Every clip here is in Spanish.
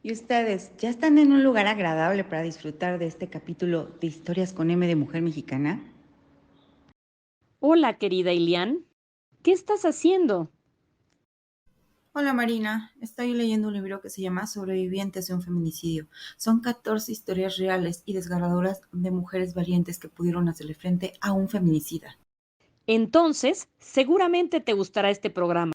¿Y ustedes ya están en un lugar agradable para disfrutar de este capítulo de Historias con M de Mujer Mexicana? Hola, querida Ilian. ¿Qué estás haciendo? Hola Marina, estoy leyendo un libro que se llama Sobrevivientes de un feminicidio. Son 14 historias reales y desgarradoras de mujeres valientes que pudieron hacerle frente a un feminicida. Entonces, seguramente te gustará este programa.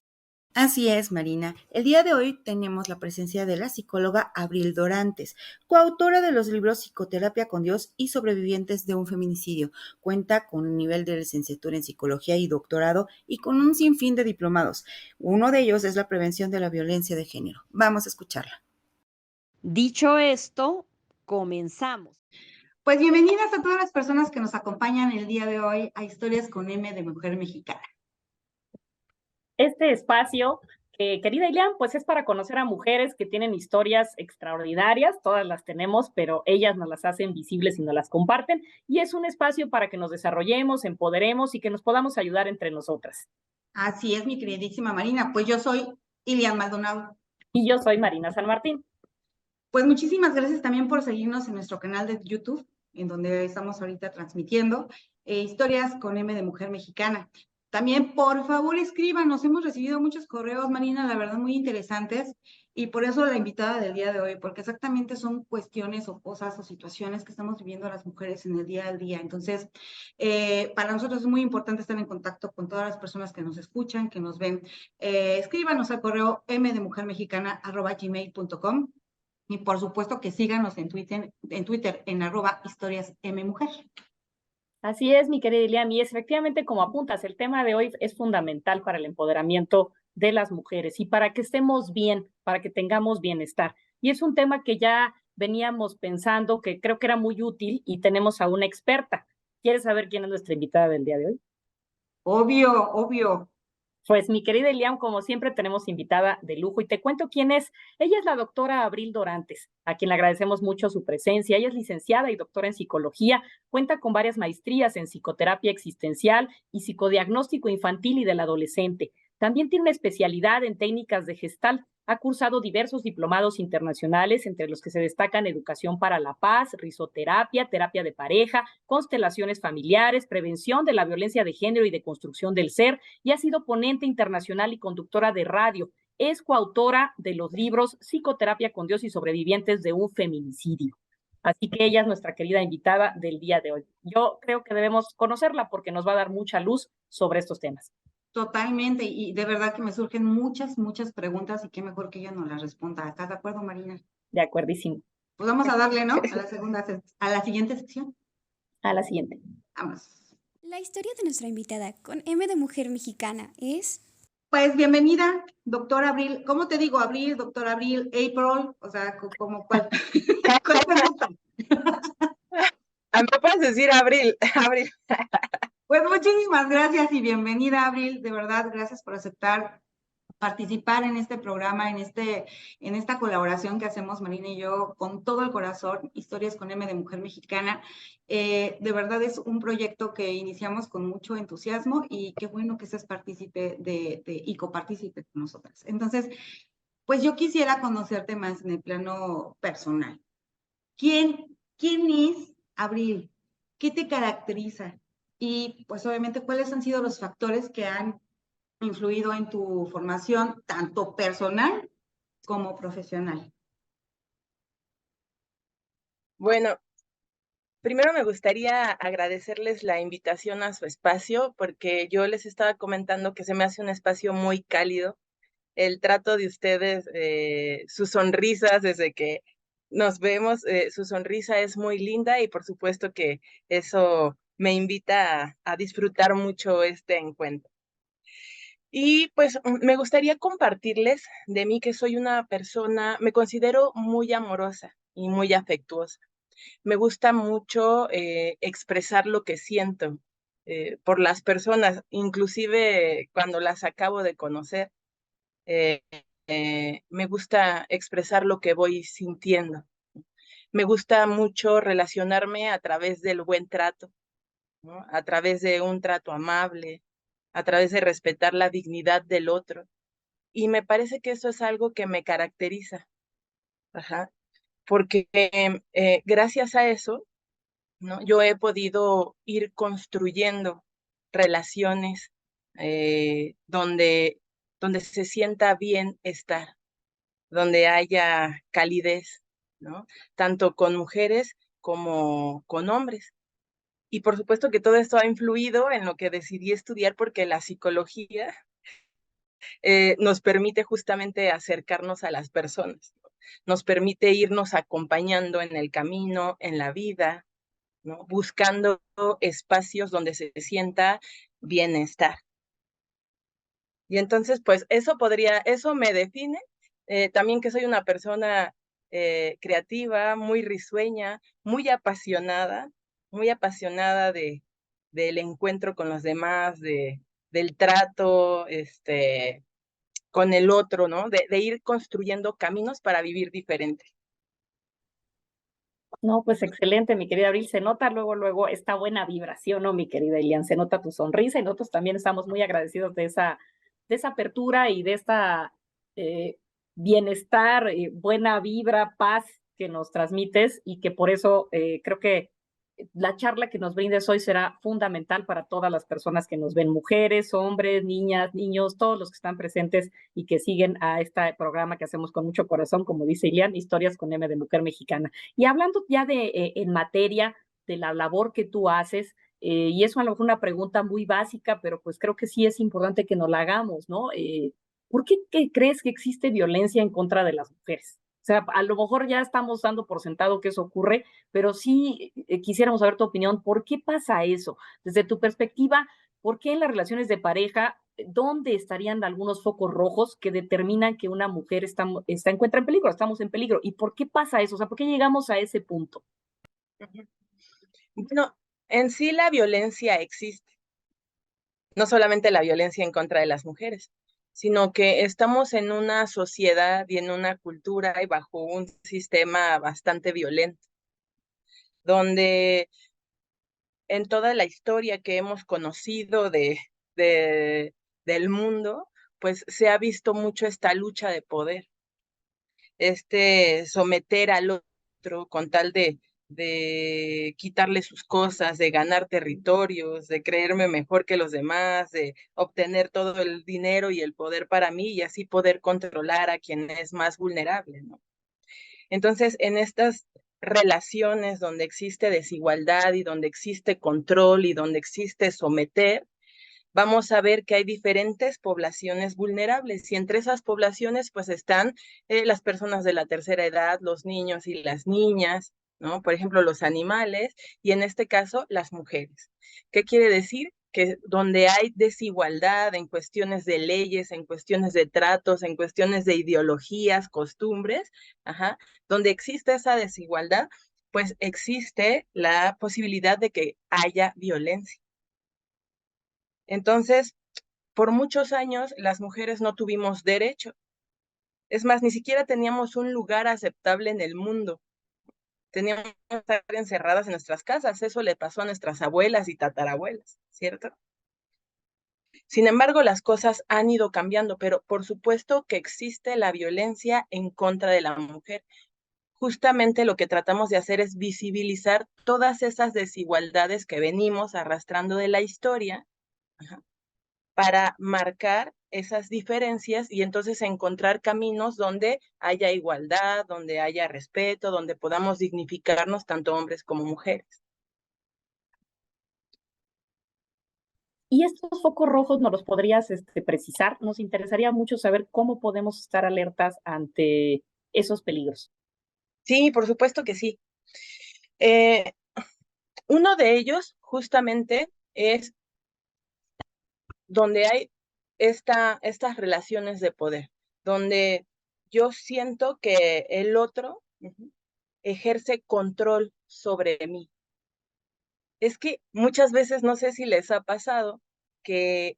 Así es, Marina. El día de hoy tenemos la presencia de la psicóloga Abril Dorantes, coautora de los libros Psicoterapia con Dios y Sobrevivientes de un feminicidio. Cuenta con un nivel de licenciatura en psicología y doctorado y con un sinfín de diplomados. Uno de ellos es la prevención de la violencia de género. Vamos a escucharla. Dicho esto, comenzamos. Pues bienvenidas a todas las personas que nos acompañan el día de hoy a Historias con M de Mujer Mexicana. Este espacio, querida Ilian, pues es para conocer a mujeres que tienen historias extraordinarias, todas las tenemos, pero ellas nos las hacen visibles y nos las comparten, y es un espacio para que nos desarrollemos, empoderemos y que nos podamos ayudar entre nosotras. Así es, mi queridísima Marina. Pues yo soy Ilian Maldonado. Y yo soy Marina San Martín. Pues muchísimas gracias también por seguirnos en nuestro canal de YouTube, en donde estamos ahorita transmitiendo Historias con M de Mujer Mexicana. También, por favor, escríbanos. Hemos recibido muchos correos, Marina, la verdad, muy interesantes. Y por eso la invitada del día de hoy, porque exactamente son cuestiones o cosas o situaciones que estamos viviendo las mujeres en el día al día. Entonces, para nosotros es muy importante estar en contacto con todas las personas que nos escuchan, que nos ven. Escríbanos al correo mdmujermexicana@gmail.com. Y por supuesto que síganos en Twitter en @historiasmmujer. Así es, mi querida Ilian, y es efectivamente como apuntas, el tema de hoy es fundamental para el empoderamiento de las mujeres y para que estemos bien, para que tengamos bienestar. Y es un tema que ya veníamos pensando que creo que era muy útil y tenemos a una experta. ¿Quieres saber quién es nuestra invitada del día de hoy? Obvio, obvio. Pues mi querida Elian, como siempre tenemos invitada de lujo y te cuento quién es. Ella es la doctora Abril Dorantes, a quien le agradecemos mucho su presencia. Ella es licenciada y doctora en psicología, cuenta con varias maestrías en psicoterapia existencial y psicodiagnóstico infantil y del adolescente. También tiene una especialidad en técnicas de Gestalt. Ha cursado diversos diplomados internacionales, entre los que se destacan educación para la paz, risoterapia, terapia de pareja, constelaciones familiares, prevención de la violencia de género y de construcción del ser, y ha sido ponente internacional y conductora de radio. Es coautora de los libros Psicoterapia con Dios y Sobrevivientes de un feminicidio. Así que ella es nuestra querida invitada del día de hoy. Yo creo que debemos conocerla porque nos va a dar mucha luz sobre estos temas. Totalmente. Y de verdad que me surgen muchas, muchas preguntas y qué mejor que ella nos las responda. ¿Estás de acuerdo, Marina? De acuerdísimo. Pues vamos a darle, ¿no? A la siguiente sección. A la siguiente. Vamos. La historia de nuestra invitada con M de Mujer Mexicana es... Pues bienvenida, doctora Abril. ¿Cómo te digo? Abril, doctora Abril, April, o sea, como cuál. ¿Cuál te gusta? Me puedes decir Abril, Abril. Pues muchísimas gracias y bienvenida, Abril. De verdad, gracias por aceptar participar en este programa, en esta colaboración que hacemos Marina y yo con todo el corazón, Historias con M de Mujer Mexicana. De verdad es un proyecto que iniciamos con mucho entusiasmo y qué bueno que seas partícipe y copartícipe con nosotras. Entonces, pues yo quisiera conocerte más en el plano personal. ¿Quién es Abril? ¿Qué te caracteriza? Y pues obviamente, ¿cuáles han sido los factores que han influido en tu formación, tanto personal como profesional? Bueno, primero me gustaría agradecerles la invitación a su espacio, porque yo les estaba comentando que se me hace un espacio muy cálido. El trato de ustedes, sus sonrisas desde que nos vemos, su sonrisa es muy linda y por supuesto que eso me invita a disfrutar mucho este encuentro. Y pues me gustaría compartirles de mí que soy una persona, me considero muy amorosa y muy afectuosa. Me gusta mucho expresar lo que siento por las personas, inclusive cuando las acabo de conocer. eh, Me gusta expresar lo que voy sintiendo. Me gusta mucho relacionarme a través del buen trato, ¿no? A través de un trato amable, a través de respetar la dignidad del otro. Y me parece que eso es algo que me caracteriza. Ajá, porque gracias a eso, ¿no? Yo he podido ir construyendo relaciones donde se sienta bien estar, donde haya calidez, ¿no? Tanto con mujeres como con hombres. Y por supuesto que todo esto ha influido en lo que decidí estudiar porque la psicología nos permite justamente acercarnos a las personas, ¿no? Nos permite irnos acompañando en el camino, en la vida, ¿no? Buscando espacios donde se sienta bienestar. Y entonces, pues eso me define. También que soy una persona creativa, muy risueña, muy apasionada del encuentro con los demás, del trato, con el otro, ¿no? De ir construyendo caminos para vivir diferente. No, pues excelente, mi querida Abril. Se nota luego esta buena vibración, ¿no, mi querida Elian? Se nota tu sonrisa y nosotros también estamos muy agradecidos de esa apertura y de esta eh, bienestar, buena vibra, paz que nos transmites y que por eso creo que la charla que nos brindes hoy será fundamental para todas las personas que nos ven, mujeres, hombres, niñas, niños, todos los que están presentes y que siguen a este programa que hacemos con mucho corazón, como dice Ilian, Historias con M de Mujer Mexicana. Y hablando ya en materia de la labor que tú haces, y eso a lo mejor una pregunta muy básica, pero pues creo que sí es importante que nos la hagamos, ¿no? ¿Por qué crees que existe violencia en contra de las mujeres? O sea, a lo mejor ya estamos dando por sentado que eso ocurre, pero sí quisiéramos saber tu opinión. ¿Por qué pasa eso? Desde tu perspectiva, ¿por qué en las relaciones de pareja, dónde estarían algunos focos rojos que determinan que una mujer encuentra en peligro, estamos en peligro? ¿Y por qué pasa eso? O sea, ¿por qué llegamos a ese punto? Bueno, en sí la violencia existe, no solamente la violencia en contra de las mujeres, sino que estamos en una sociedad y en una cultura y bajo un sistema bastante violento, donde en toda la historia que hemos conocido del mundo, pues se ha visto mucho esta lucha de poder, someter al otro con tal de quitarle sus cosas, de ganar territorios, de creerme mejor que los demás, de obtener todo el dinero y el poder para mí y así poder controlar a quien es más vulnerable, ¿no? Entonces, en estas relaciones donde existe desigualdad y donde existe control y donde existe someter, vamos a ver que hay diferentes poblaciones vulnerables y entre esas poblaciones pues están las personas de la tercera edad, los niños y las niñas, ¿no? Por ejemplo, los animales y en este caso las mujeres. ¿Qué quiere decir? Que donde hay desigualdad en cuestiones de leyes, en cuestiones de tratos, en cuestiones de ideologías, costumbres, ajá, donde existe esa desigualdad, pues existe la posibilidad de que haya violencia. Entonces, por muchos años las mujeres no tuvimos derecho. Es más, ni siquiera teníamos un lugar aceptable en el mundo. Teníamos que estar encerradas en nuestras casas. Eso le pasó a nuestras abuelas y tatarabuelas, ¿cierto? Sin embargo, las cosas han ido cambiando, pero por supuesto que existe la violencia en contra de la mujer. Justamente lo que tratamos de hacer es visibilizar todas esas desigualdades que venimos arrastrando de la historia, ajá, para marcar esas diferencias y entonces encontrar caminos donde haya igualdad, donde haya respeto, donde podamos dignificarnos tanto hombres como mujeres. Y estos focos rojos nos los podrías precisar. Nos interesaría mucho saber cómo podemos estar alertas ante esos peligros. Sí, por supuesto que sí. Eh, uno de ellos justamente es donde hay estas relaciones de poder, donde yo siento que el otro ejerce control sobre mí. Es que muchas veces no sé si les ha pasado que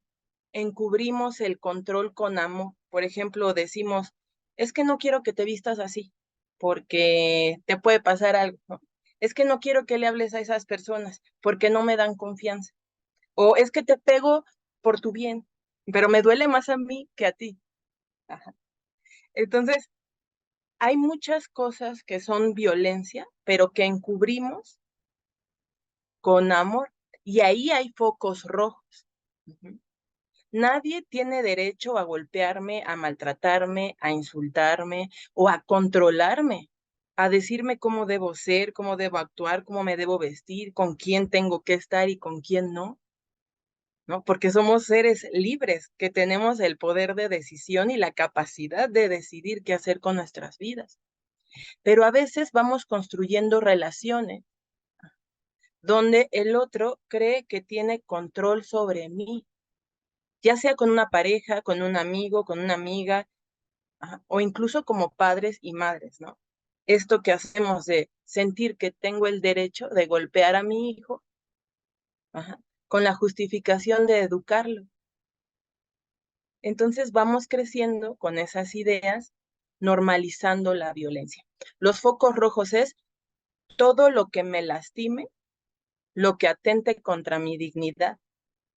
encubrimos el control con amor. Por ejemplo, decimos, es que no quiero que te vistas así porque te puede pasar algo, ¿no? Es que no quiero que le hables a esas personas porque no me dan confianza. O es que te pego por tu bien, pero me duele más a mí que a ti. Ajá. Entonces, hay muchas cosas que son violencia, pero que encubrimos con amor. Y ahí hay focos rojos. Nadie tiene derecho a golpearme, a maltratarme, a insultarme o a controlarme, a decirme cómo debo ser, cómo debo actuar, cómo me debo vestir, con quién tengo que estar y con quién no, ¿no? Porque somos seres libres que tenemos el poder de decisión y la capacidad de decidir qué hacer con nuestras vidas. Pero a veces vamos construyendo relaciones donde el otro cree que tiene control sobre mí, ya sea con una pareja, con un amigo, con una amiga, o incluso como padres y madres, ¿no? Esto que hacemos de sentir que tengo el derecho de golpear a mi hijo, con la justificación de educarlo. Entonces vamos creciendo con esas ideas, normalizando la violencia. Los focos rojos es todo lo que me lastime, lo que atente contra mi dignidad,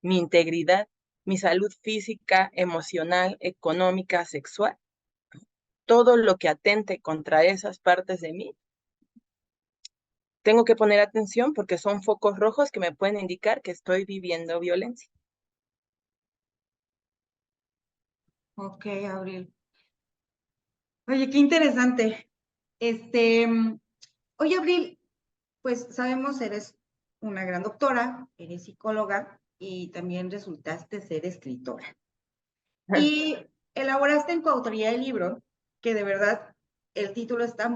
mi integridad, mi salud física, emocional, económica, sexual. Todo lo que atente contra esas partes de mí, tengo que poner atención porque son focos rojos que me pueden indicar que estoy viviendo violencia. Ok, Abril. Oye, qué interesante. Este, oye, Abril, pues sabemos, eres una gran doctora, eres psicóloga y también resultaste ser escritora. Y elaboraste en coautoría el libro, que de verdad el título está,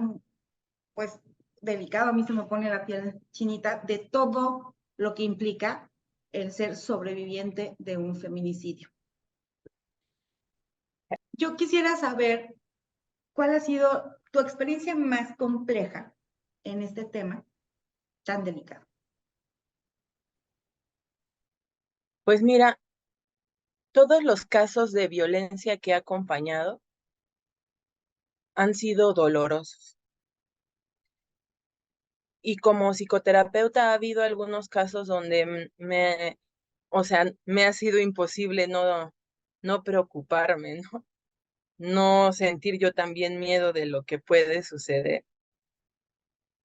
pues, delicado, a mí se me pone la piel chinita, de todo lo que implica el ser sobreviviente de un feminicidio. Yo quisiera saber cuál ha sido tu experiencia más compleja en este tema tan delicado. Pues mira, todos los casos de violencia que he acompañado han sido dolorosos. Y como psicoterapeuta ha habido algunos casos donde me ha sido imposible no preocuparme, ¿no? No sentir yo también miedo de lo que puede suceder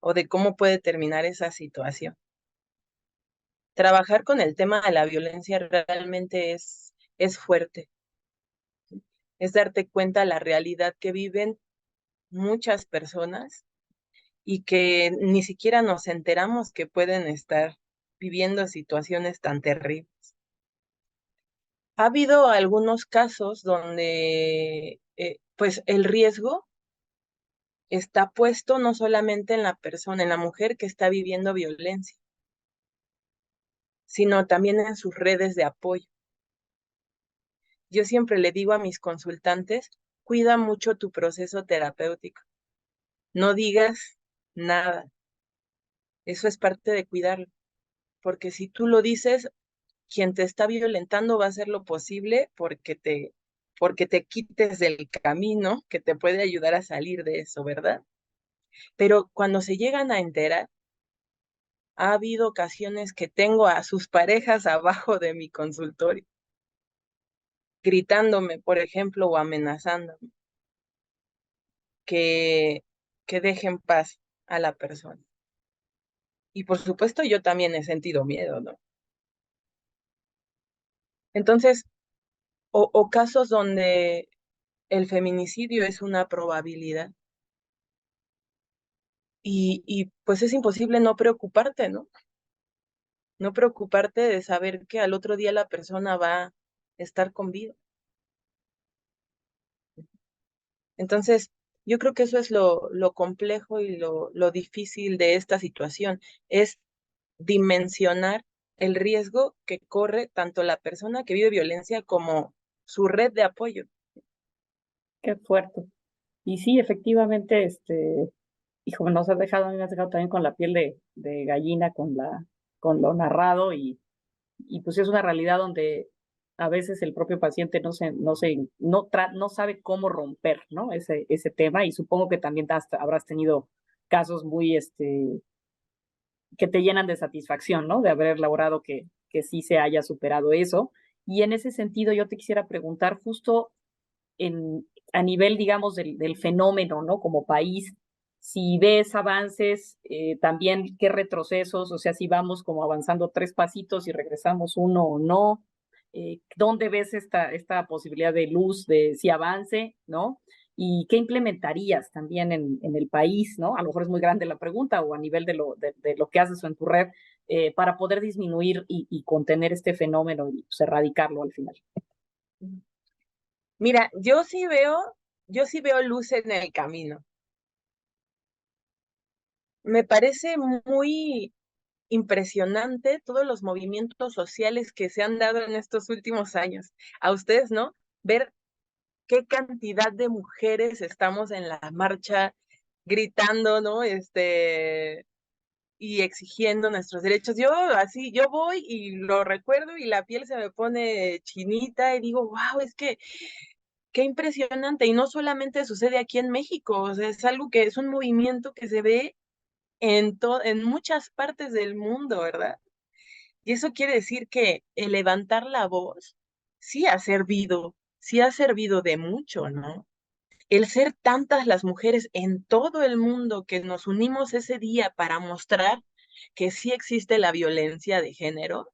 o de cómo puede terminar esa situación. Trabajar con el tema de la violencia realmente es fuerte. Es darte cuenta de la realidad que viven muchas personas y que ni siquiera nos enteramos que pueden estar viviendo situaciones tan terribles. Ha habido algunos casos donde pues el riesgo está puesto no solamente en la persona, en la mujer que está viviendo violencia, sino también en sus redes de apoyo. Yo siempre le digo a mis consultantes, cuida mucho tu proceso terapéutico. No digas nada. Eso es parte de cuidarlo. Porque si tú lo dices, quien te está violentando va a hacer lo posible porque te quites del camino que te puede ayudar a salir de eso, ¿verdad? Pero cuando se llegan a enterar, ha habido ocasiones que tengo a sus parejas abajo de mi consultorio, gritándome, por ejemplo, o amenazándome, que, que dejen paz a la persona. Y por supuesto, yo también he sentido miedo, ¿no? Entonces, o casos donde el feminicidio es una probabilidad y pues es imposible no preocuparte, ¿no? No preocuparte de saber que al otro día la persona va a estar con vida. Entonces, yo creo que eso es lo complejo y lo difícil de esta situación, es dimensionar el riesgo que corre tanto la persona que vive violencia como su red de apoyo. Qué fuerte. Y sí, efectivamente, hijo, nos has dejado, a mí me has dejado también con la piel de gallina, con lo narrado, y pues es una realidad donde a veces el propio paciente no sabe cómo romper, ¿no? Ese tema, y supongo que también habrás tenido casos muy, que te llenan de satisfacción, ¿no? De haber logrado que sí se haya superado eso. Y en ese sentido, yo te quisiera preguntar justo a nivel, digamos, del fenómeno, ¿no? Como país, si ves avances, también qué retrocesos, o sea, si vamos como avanzando 3 pasitos y regresamos uno o no, ¿dónde ves esta posibilidad de luz, de si avance, ¿no? ¿Y qué implementarías también en el país, ¿no? A lo mejor es muy grande la pregunta o a nivel de lo que haces o en tu red, para poder disminuir y contener este fenómeno y pues, erradicarlo al final. Mira, yo sí veo luz en el camino. Me parece muy impresionante todos los movimientos sociales que se han dado en estos últimos años. A ustedes, ¿no? Ver qué cantidad de mujeres estamos en la marcha gritando, ¿no? Y exigiendo nuestros derechos. Yo voy y lo recuerdo y la piel se me pone chinita y digo, wow, es que qué impresionante. Y no solamente sucede aquí en México, o sea, es algo que es un movimiento que se ve en muchas partes del mundo, ¿verdad? Y eso quiere decir que el levantar la voz sí ha servido de mucho, ¿no? El ser tantas las mujeres en todo el mundo que nos unimos ese día para mostrar que sí existe la violencia de género,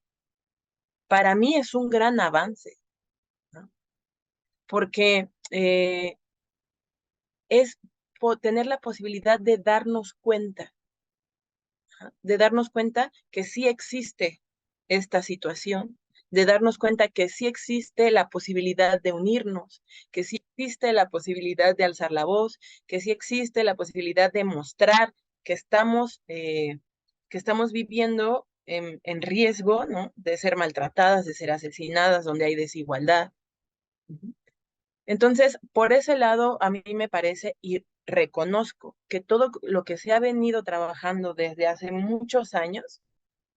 para mí es un gran avance, ¿no? Porque es tener la posibilidad de darnos cuenta que sí existe esta situación, de darnos cuenta que sí existe la posibilidad de unirnos, que sí existe la posibilidad de alzar la voz, que sí existe la posibilidad de mostrar que estamos viviendo en riesgo, ¿no? De ser maltratadas, de ser asesinadas, donde hay desigualdad. Entonces, por ese lado, a mí me parece y reconozco que todo lo que se ha venido trabajando desde hace muchos años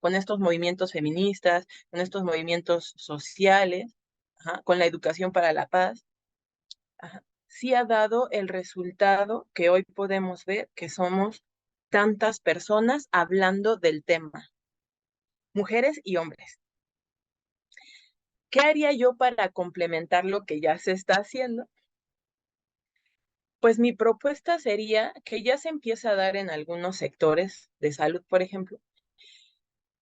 con estos movimientos feministas, con estos movimientos sociales, ajá, con la educación para la paz, ajá, sí ha dado el resultado que hoy podemos ver, que somos tantas personas hablando del tema, mujeres y hombres. ¿Qué haría yo para complementar lo que ya se está haciendo? Pues mi propuesta sería que ya se empieza a dar en algunos sectores de salud, por ejemplo.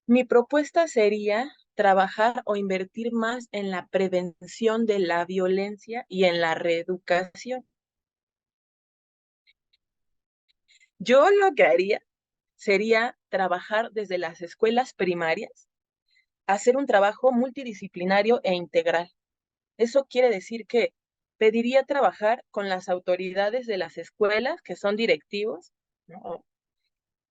Mi propuesta sería trabajar o invertir más en la prevención de la violencia y en la reeducación. Yo lo que haría sería trabajar desde las escuelas primarias, hacer un trabajo multidisciplinario e integral. Eso quiere decir que pediría trabajar con las autoridades de las escuelas, que son directivos, ¿no?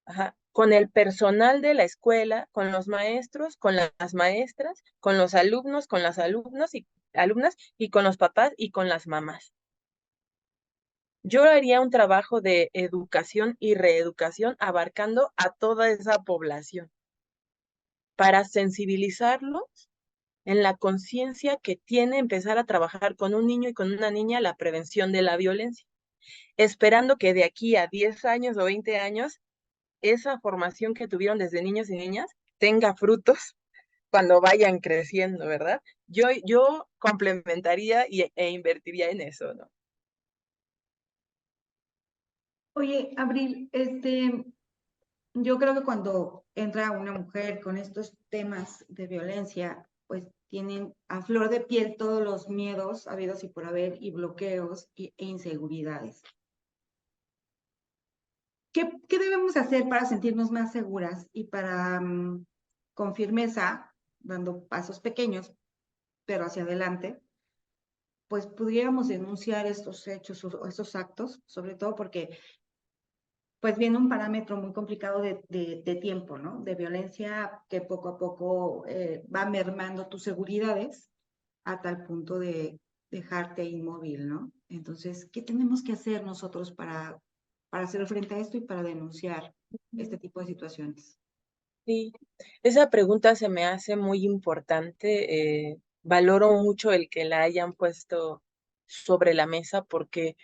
Ajá, con el personal de la escuela, con los maestros, con las maestras, con los alumnos, con las alumnos y alumnas y con los papás y con las mamás. Yo haría un trabajo de educación y reeducación abarcando a toda esa población para sensibilizarlos en la conciencia que tiene empezar a trabajar con un niño y con una niña la prevención de la violencia, esperando que de aquí a 10 años o 20 años esa formación que tuvieron desde niños y niñas tenga frutos cuando vayan creciendo, ¿verdad? Yo complementaría e invertiría en eso, ¿no? Oye, Abril, yo creo que cuando entra una mujer con estos temas de violencia, pues tienen a flor de piel todos los miedos habidos y por haber y bloqueos e inseguridades. ¿Qué debemos hacer para sentirnos más seguras y para, con firmeza, dando pasos pequeños, pero hacia adelante, pues pudiéramos denunciar estos hechos o estos actos, sobre todo porque pues viene un parámetro muy complicado de tiempo, ¿no? De violencia que poco a poco va mermando tus seguridades a tal punto de dejarte inmóvil, ¿no? Entonces, ¿qué tenemos que hacer nosotros para hacer frente a esto y para denunciar este tipo de situaciones? Sí, esa pregunta se me hace muy importante. Valoro mucho el que la hayan puesto sobre la mesa porque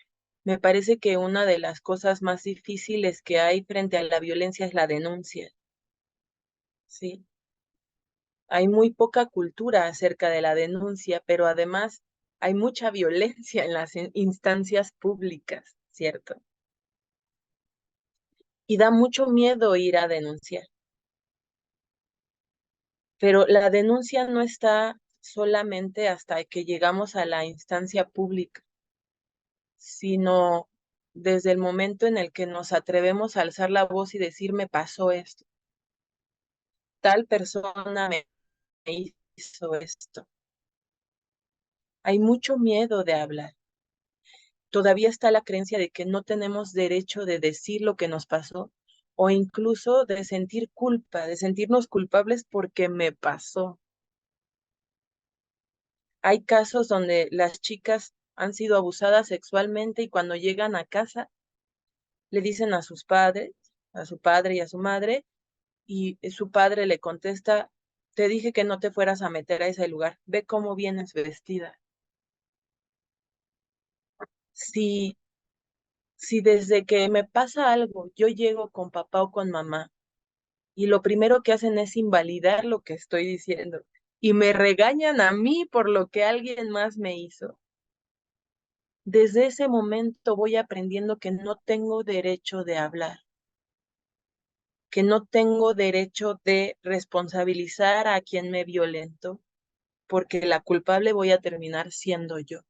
me parece que una de las cosas más difíciles que hay frente a la violencia es la denuncia, ¿sí? Hay muy poca cultura acerca de la denuncia, pero además hay mucha violencia en las instancias públicas, ¿cierto? Y da mucho miedo ir a denunciar. Pero la denuncia no está solamente hasta que llegamos a la instancia pública, sino desde el momento en el que nos atrevemos a alzar la voz y decir, me pasó esto, tal persona me hizo esto. Hay mucho miedo de hablar. Todavía está la creencia de que no tenemos derecho de decir lo que nos pasó o incluso de sentir culpa, de sentirnos culpables porque me pasó. Hay casos donde las chicas han sido abusadas sexualmente y cuando llegan a casa le dicen a sus padres, a su padre y a su madre, y su padre le contesta, te dije que no te fueras a meter a ese lugar, ve cómo vienes vestida. Si, si desde que me pasa algo yo llego con papá o con mamá y lo primero que hacen es invalidar lo que estoy diciendo y me regañan a mí por lo que alguien más me hizo, desde ese momento voy aprendiendo que no tengo derecho de hablar, que no tengo derecho de responsabilizar a quien me violentó, porque la culpable voy a terminar siendo yo.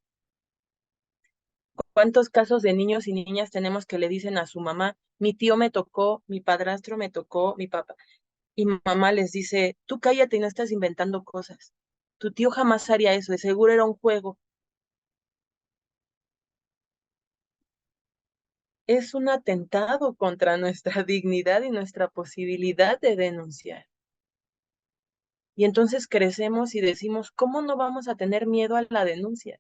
¿Cuántos casos de niños y niñas tenemos que le dicen a su mamá, mi tío me tocó, mi padrastro me tocó, mi papá? Y mamá les dice, tú cállate y no estás inventando cosas. Tu tío jamás haría eso, de seguro era un juego. Es un atentado contra nuestra dignidad y nuestra posibilidad de denunciar. Y entonces crecemos y decimos, ¿cómo no vamos a tener miedo a la denuncia?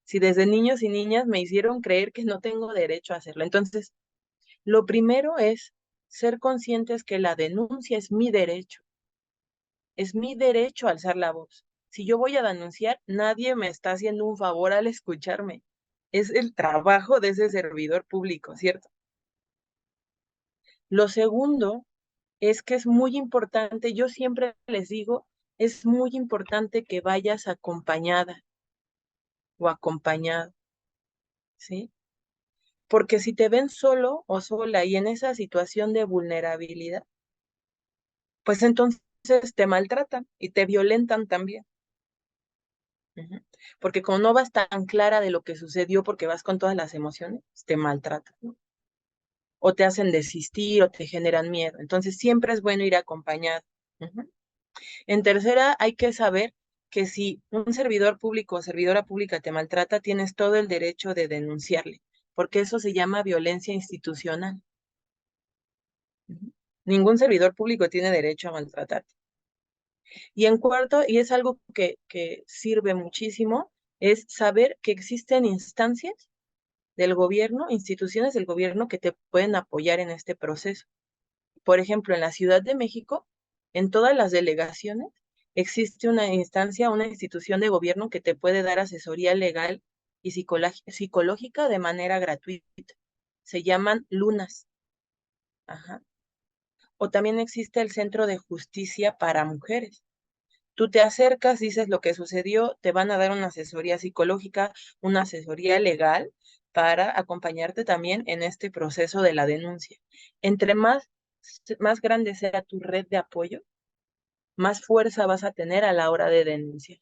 Si desde niños y niñas me hicieron creer que no tengo derecho a hacerlo. Entonces, lo primero es ser conscientes que la denuncia es mi derecho a alzar la voz. Si yo voy a denunciar, nadie me está haciendo un favor al escucharme. Es el trabajo de ese servidor público, ¿cierto? Lo segundo es que es muy importante, yo siempre les digo, es muy importante que vayas acompañada o acompañado, ¿sí? Porque si te ven solo o sola y en esa situación de vulnerabilidad, pues entonces te maltratan y te violentan también. Ujú. Porque como no vas tan clara de lo que sucedió porque vas con todas las emociones, te maltratan, ¿no? O te hacen desistir o te generan miedo. Entonces siempre es bueno ir acompañado. Ujú. En tercera, hay que saber que si un servidor público o servidora pública te maltrata, tienes todo el derecho de denunciarle, porque eso se llama violencia institucional. Ujú. Ningún servidor público tiene derecho a maltratarte. Y en cuarto, y es algo que sirve muchísimo, es saber que existen instancias del gobierno, instituciones del gobierno que te pueden apoyar en este proceso. Por ejemplo, en la Ciudad de México, en todas las delegaciones, existe una instancia, una institución de gobierno que te puede dar asesoría legal y psicológica de manera gratuita. Se llaman lunas. Ajá. O también existe el Centro de Justicia para Mujeres. Tú te acercas, dices lo que sucedió, te van a dar una asesoría psicológica, una asesoría legal para acompañarte también en este proceso de la denuncia. Entre más grande sea tu red de apoyo, más fuerza vas a tener a la hora de denunciar.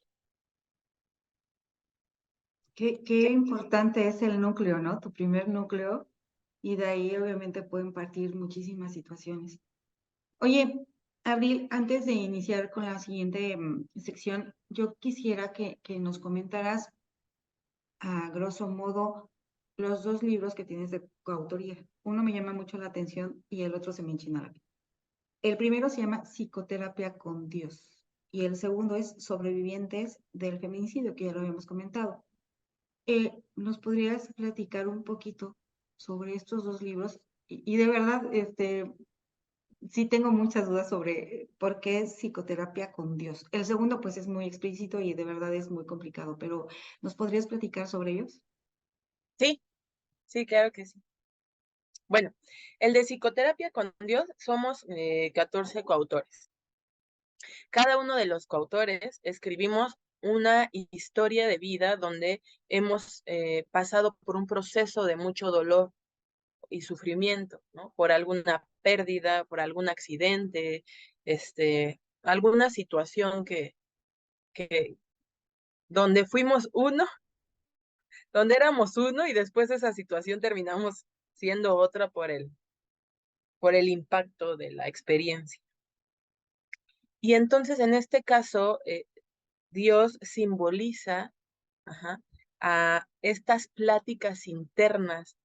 Qué importante es el núcleo, ¿no? Tu primer núcleo, y de ahí obviamente pueden partir muchísimas situaciones. Oye, Abril, antes de iniciar con la siguiente sección, yo quisiera que nos comentaras a grosso modo los dos libros que tienes de coautoría. Uno me llama mucho la atención y el otro se me enchina la piel. El primero se llama Psicoterapia con Dios y el segundo es Sobrevivientes del Feminicidio, que ya lo habíamos comentado. ¿Nos podrías platicar un poquito sobre estos dos libros? Y de verdad, sí tengo muchas dudas sobre por qué es psicoterapia con Dios. El segundo, pues, es muy explícito y de verdad es muy complicado, pero ¿nos podrías platicar sobre ellos? Sí, sí, claro que sí. Bueno, el de Psicoterapia con Dios somos 14 coautores. Cada uno de los coautores escribimos una historia de vida donde hemos pasado por un proceso de mucho dolor y sufrimiento, ¿no? Por alguna pérdida, por algún accidente, alguna situación que donde fuimos uno, donde éramos uno y después de esa situación terminamos siendo otra por el impacto de la experiencia. Y entonces en este caso, Dios simboliza a estas pláticas internas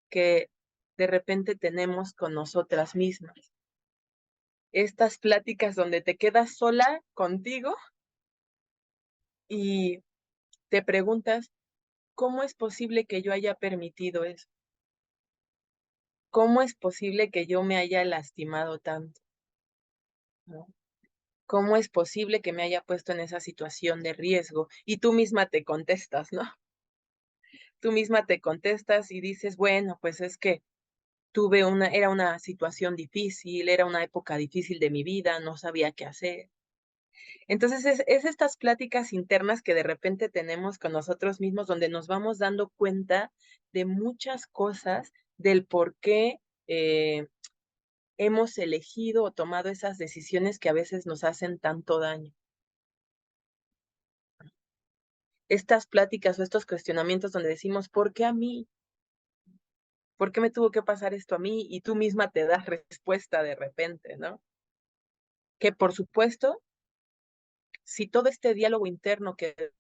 que de repente tenemos con nosotras mismas. Estas pláticas donde te quedas sola contigo y te preguntas, ¿cómo es posible que yo haya permitido eso? ¿Cómo es posible que yo me haya lastimado tanto? ¿No? ¿Cómo es posible que me haya puesto en esa situación de riesgo? Y tú misma te contestas, ¿no? Tú misma te contestas y dices, bueno, pues es que era una situación difícil, era una época difícil de mi vida, no sabía qué hacer. Entonces es estas pláticas internas que de repente tenemos con nosotros mismos donde nos vamos dando cuenta de muchas cosas, del por qué hemos elegido o tomado esas decisiones que a veces nos hacen tanto daño. Estas pláticas o estos cuestionamientos donde decimos, ¿por qué a mí? ¿Por qué me tuvo que pasar esto a mí? Y tú misma te das respuesta de repente, ¿no? Que por supuesto, si todo este diálogo interno que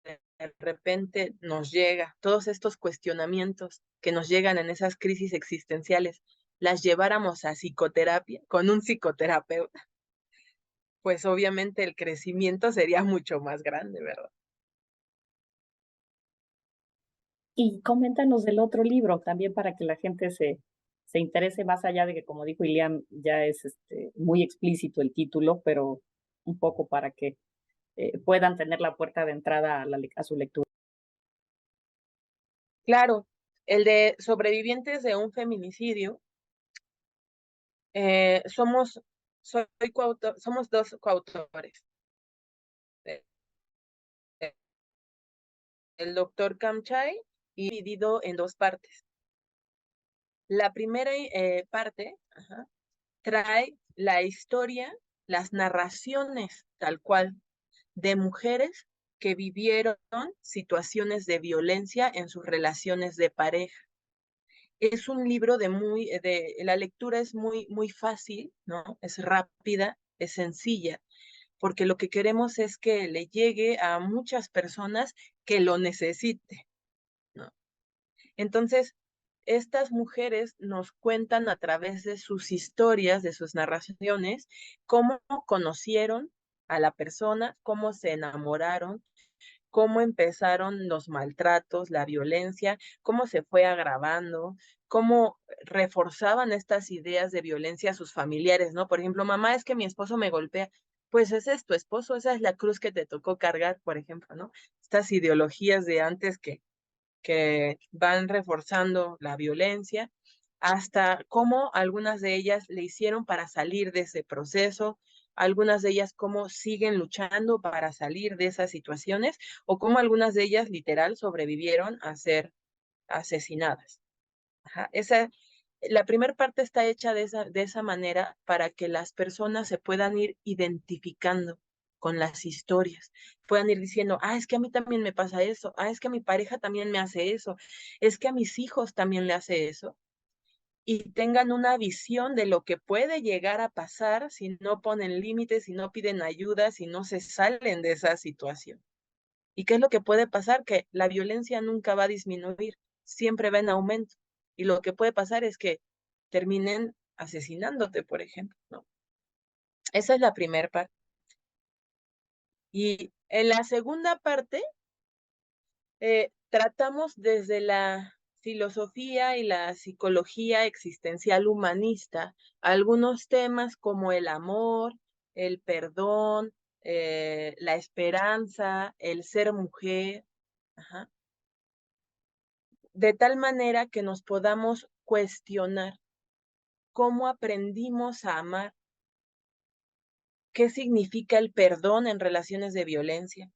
de repente nos llega, todos estos cuestionamientos que nos llegan en esas crisis existenciales, las lleváramos a psicoterapia, con un psicoterapeuta, pues obviamente el crecimiento sería mucho más grande, ¿verdad? Y coméntanos del otro libro también para que la gente se interese más allá de que, como dijo Iliam, ya es muy explícito el título, pero un poco para que puedan tener la puerta de entrada a su lectura. Claro, el de sobrevivientes de un feminicidio, somos dos coautores, eh, el doctor Kamchai, y dividido en dos partes. La primera parte trae la historia, las narraciones tal cual de mujeres que vivieron situaciones de violencia en sus relaciones de pareja. Es un libro la lectura es muy fácil, ¿no? Es rápida, es sencilla, porque lo que queremos es que le llegue a muchas personas que lo necesiten, ¿no? Entonces, estas mujeres nos cuentan a través de sus historias, de sus narraciones, cómo conocieron a la persona, cómo se enamoraron, cómo empezaron los maltratos, la violencia, cómo se fue agravando, cómo reforzaban estas ideas de violencia a sus familiares, ¿no? Por ejemplo, mamá, es que mi esposo me golpea. Pues ese es tu esposo, esa es la cruz que te tocó cargar, por ejemplo, ¿no? Estas ideologías de antes que van reforzando la violencia, hasta cómo algunas de ellas le hicieron para salir de ese proceso, algunas de ellas cómo siguen luchando para salir de esas situaciones, o cómo algunas de ellas literal sobrevivieron a ser asesinadas. Ajá. La primera parte está hecha de esa manera para que las personas se puedan ir identificando con las historias, puedan ir diciendo, es que a mí también me pasa eso, es que a mi pareja también me hace eso, es que a mis hijos también le hace eso, y tengan una visión de lo que puede llegar a pasar si no ponen límites, si no piden ayuda, si no se salen de esa situación. ¿Y qué es lo que puede pasar? Que la violencia nunca va a disminuir, siempre va en aumento. Y lo que puede pasar es que terminen asesinándote, por ejemplo, ¿no? Esa es la primera parte. Y en la segunda parte, tratamos desde la filosofía y la psicología existencial humanista algunos temas como el amor, el perdón, la esperanza, el ser mujer, ajá, de tal manera que nos podamos cuestionar cómo aprendimos a amar qué significa el perdón en relaciones de violencia,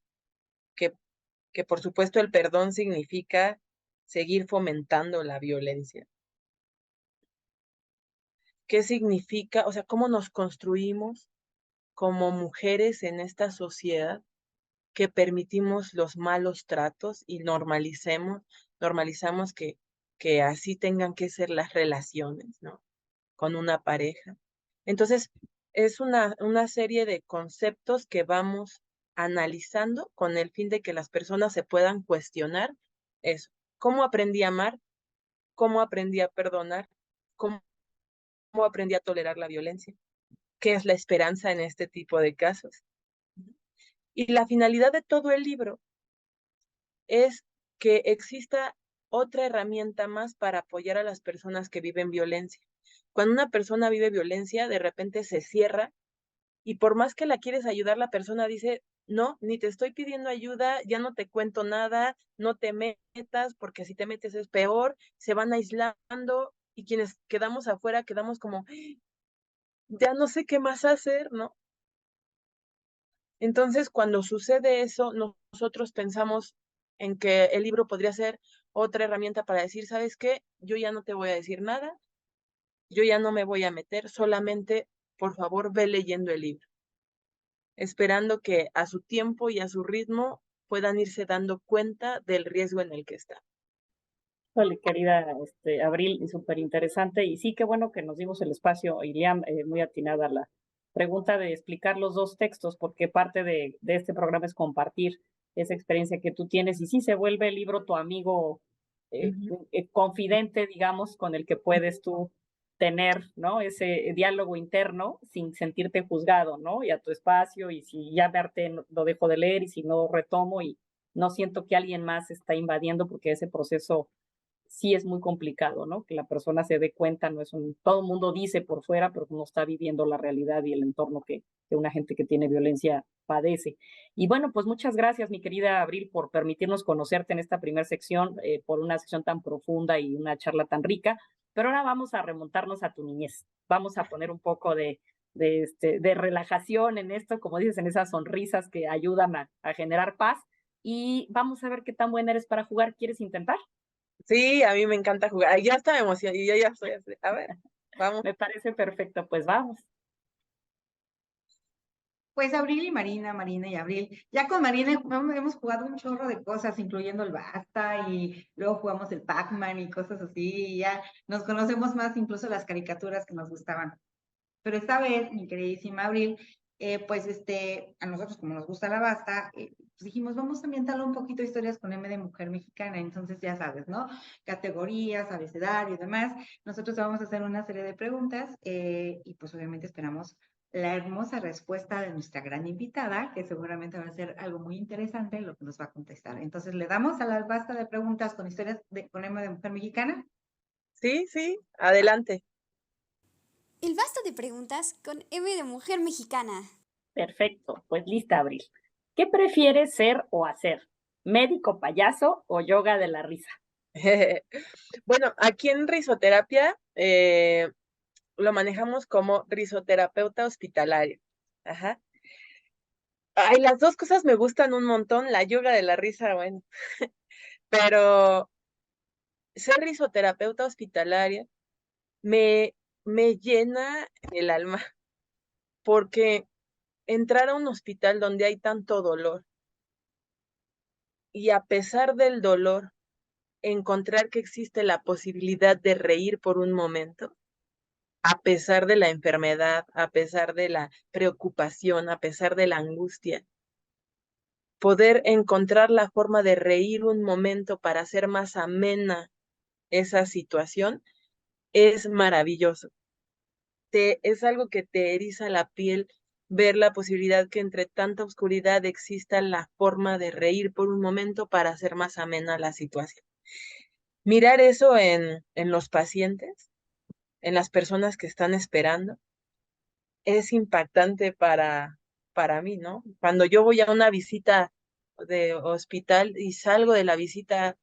que por supuesto el perdón significa seguir fomentando la violencia. ¿Qué significa, o sea, cómo nos construimos como mujeres en esta sociedad que permitimos los malos tratos y normalizamos que así tengan que ser las relaciones, ¿no? Con una pareja. Entonces, es una serie de conceptos que vamos analizando con el fin de que las personas se puedan cuestionar eso. ¿Cómo aprendí a amar? ¿Cómo aprendí a perdonar? ¿Cómo aprendí a tolerar la violencia? ¿Qué es la esperanza en este tipo de casos? Y la finalidad de todo el libro es que exista otra herramienta más para apoyar a las personas que viven violencia. Cuando una persona vive violencia, de repente se cierra y por más que la quieres ayudar, la persona dice, no, ni te estoy pidiendo ayuda, ya no te cuento nada, no te metas, porque si te metes es peor, se van aislando y quienes quedamos afuera quedamos como, ya no sé qué más hacer, ¿no? Entonces, cuando sucede eso, nosotros pensamos en que el libro podría ser otra herramienta para decir, ¿sabes qué? Yo ya no te voy a decir nada, yo ya no me voy a meter, solamente, por favor, ve leyendo el libro, esperando que a su tiempo y a su ritmo puedan irse dando cuenta del riesgo en el que están. Híjole, querida Abril, súper interesante. Y sí, qué bueno que nos dimos el espacio, Iliam, muy atinada la pregunta de explicar los dos textos, porque parte de este programa es compartir esa experiencia que tú tienes. Y sí, se vuelve el libro tu amigo confidente, digamos, con el que puedes tú tener, ¿no? Ese diálogo interno sin sentirte juzgado, ¿no? Y a tu espacio, y si ya verte lo dejo de leer, y si no retomo, y no siento que alguien más está invadiendo, porque ese proceso sí es muy complicado, ¿no? Que la persona se dé cuenta, no es todo el mundo dice por fuera, pero no está viviendo la realidad y el entorno que una gente que tiene violencia padece. Y bueno, pues muchas gracias, mi querida Abril, por permitirnos conocerte en esta primera sección, por una sección tan profunda y una charla tan rica. Pero ahora vamos a remontarnos a tu niñez. Vamos a poner un poco de relajación en esto, como dices, en esas sonrisas que ayudan a generar paz. Y vamos a ver qué tan buena eres para jugar. ¿Quieres intentar? Sí, a mí me encanta jugar. Ay, ya está me emocionada y yo ya estoy así. A ver, vamos. Me parece perfecto, pues vamos. Pues Abril y Marina, Marina y Abril. Ya con Marina hemos jugado un chorro de cosas, incluyendo el Basta y luego jugamos el Pac-Man y cosas así. Y ya nos conocemos más, incluso las caricaturas que nos gustaban. Pero esta vez, mi queridísima Abril, pues a nosotros como nos gusta la Basta, pues dijimos, vamos a ambientarlo un poquito de historias con M de mujer mexicana. Entonces ya sabes, ¿no? Categorías, abecedario y demás. Nosotros vamos a hacer una serie de preguntas y pues obviamente esperamos la hermosa respuesta de nuestra gran invitada, que seguramente va a ser algo muy interesante lo que nos va a contestar. Entonces, ¿le damos a la basta de preguntas con historias con M de mujer mexicana? Sí, sí, adelante. El basta de preguntas con M de mujer mexicana. Perfecto, pues lista, Abril. ¿Qué prefieres ser o hacer? ¿Médico payaso o yoga de la risa? Bueno, aquí en risoterapia lo manejamos como risoterapeuta hospitalario. Ajá. Ay, las dos cosas me gustan un montón, la yoga de la risa, bueno, pero ser risoterapeuta hospitalaria me, me llena el alma, porque entrar a un hospital donde hay tanto dolor y a pesar del dolor, encontrar que existe la posibilidad de reír por un momento, a pesar de la enfermedad, a pesar de la preocupación, a pesar de la angustia, poder encontrar la forma de reír un momento para hacer más amena esa situación es maravilloso. Es algo que te eriza la piel ver la posibilidad que entre tanta oscuridad exista la forma de reír por un momento para hacer más amena la situación. Mirar eso en los pacientes, en las personas que están esperando, es impactante para mí, ¿no? Cuando yo voy a una visita de hospital y salgo de la visita,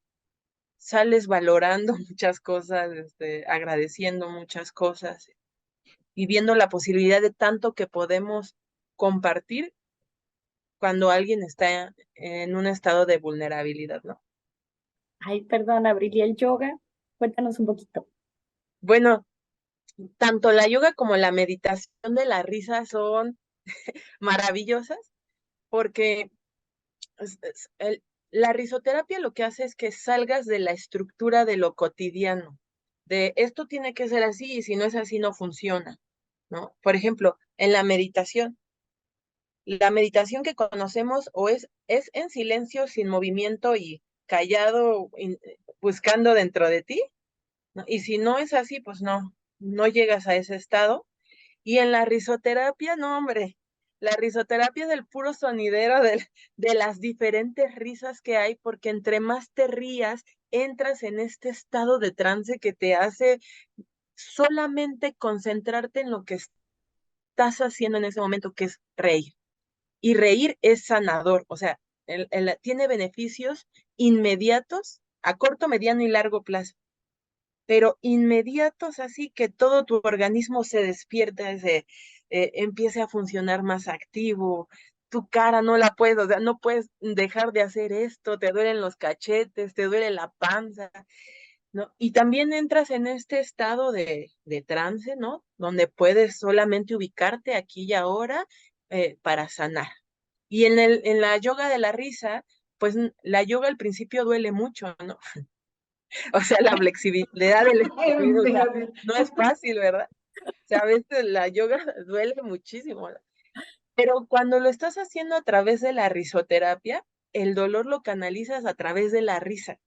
sales valorando muchas cosas, agradeciendo muchas cosas y viendo la posibilidad de tanto que podemos compartir cuando alguien está en un estado de vulnerabilidad, ¿no? Ay, perdón, Abril, ¿y el yoga? Cuéntanos un poquito. Bueno, tanto la yoga como la meditación de la risa son maravillosas porque la risoterapia lo que hace es que salgas de la estructura de lo cotidiano, de esto tiene que ser así y si no es así no funciona, ¿no? Por ejemplo, en la meditación que conocemos o es en silencio, sin movimiento y callado, buscando dentro de ti, ¿no? Y si no es así, pues no llegas a ese estado. Y en la risoterapia, no, hombre, la risoterapia es el puro sonidero de las diferentes risas que hay, porque entre más te rías, entras en este estado de trance que te hace solamente concentrarte en lo que estás haciendo en ese momento, que es reír. Y reír es sanador, o sea, tiene beneficios inmediatos a corto, mediano y largo plazo, pero inmediatos así que todo tu organismo se despierta, empiece a funcionar más activo, tu cara no la puedes, o sea, no puedes dejar de hacer esto, te duelen los cachetes, te duele la panza, ¿no? Y también entras en este estado de trance, ¿no? Donde puedes solamente ubicarte aquí y ahora para sanar. Y en la yoga de la risa, pues la yoga al principio duele mucho, ¿no? O sea, la flexibilidad del equilibrio, o sea, no es fácil, ¿verdad? O sea, a veces la yoga duele muchísimo, ¿no? Pero cuando lo estás haciendo a través de la risoterapia, el dolor lo canalizas a través de la risa.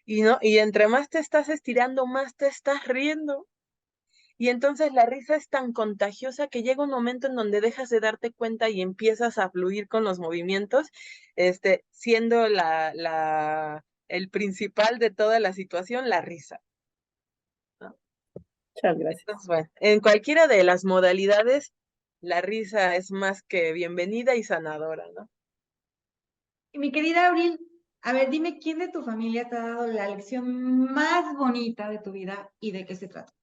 Y no, y entre más te estás estirando, más te estás riendo. Y entonces la risa es tan contagiosa que llega un momento en donde dejas de darte cuenta y empiezas a fluir con los movimientos, siendo el principal de toda la situación, la risa, ¿no? Muchas gracias. Entonces, bueno, en cualquiera de las modalidades, la risa es más que bienvenida y sanadora, ¿no? Y mi querida Abril, a ver, dime quién de tu familia te ha dado la lección más bonita de tu vida y de qué se trata.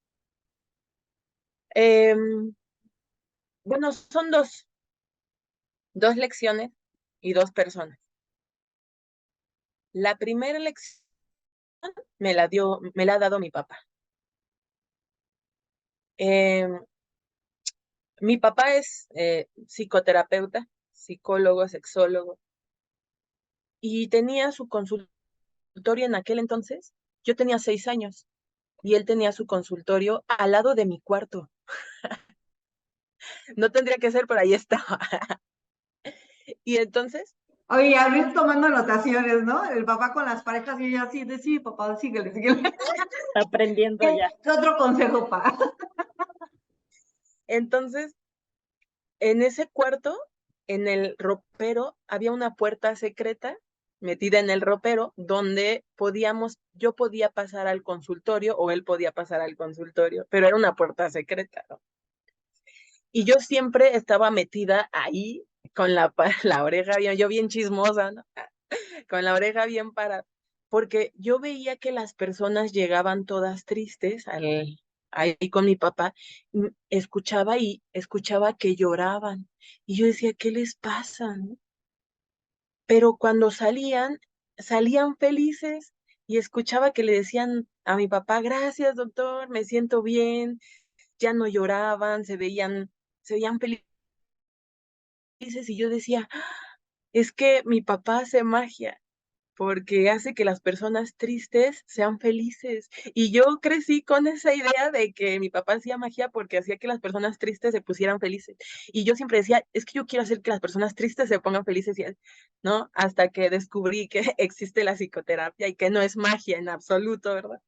Bueno, son dos lecciones y dos personas. La primera lección me la ha dado mi papá. Mi papá es psicoterapeuta, psicólogo, sexólogo, y tenía su consultorio en aquel entonces. Yo tenía 6 años y él tenía su consultorio al lado de mi cuarto. No tendría que ser, pero ahí estaba. Y entonces, Oye, Abril tomando anotaciones, ¿no? El papá con las parejas y ella así de sí, papá, síguele, síguele. Aprendiendo ya. ¿Qué otro consejo, pa? entonces, en ese cuarto, en el ropero, había una puerta secreta metida en el ropero donde yo podía pasar al consultorio o él podía pasar al consultorio, pero era una puerta secreta, ¿no? Y yo siempre estaba metida ahí con la oreja bien, yo bien chismosa, ¿no? Con la oreja bien parada, porque yo veía que las personas llegaban todas tristes ahí con mi papá, escuchaba que lloraban, y yo decía, ¿qué les pasa, no? Pero cuando salían felices, y escuchaba que le decían a mi papá, gracias, doctor, me siento bien, ya no lloraban, se veían felices, y yo decía, es que mi papá hace magia, porque hace que las personas tristes sean felices. Y yo crecí con esa idea de que mi papá hacía magia porque hacía que las personas tristes se pusieran felices. Y yo siempre decía, es que yo quiero hacer que las personas tristes se pongan felices, ¿no? Hasta que descubrí que existe la psicoterapia y que no es magia en absoluto, ¿verdad?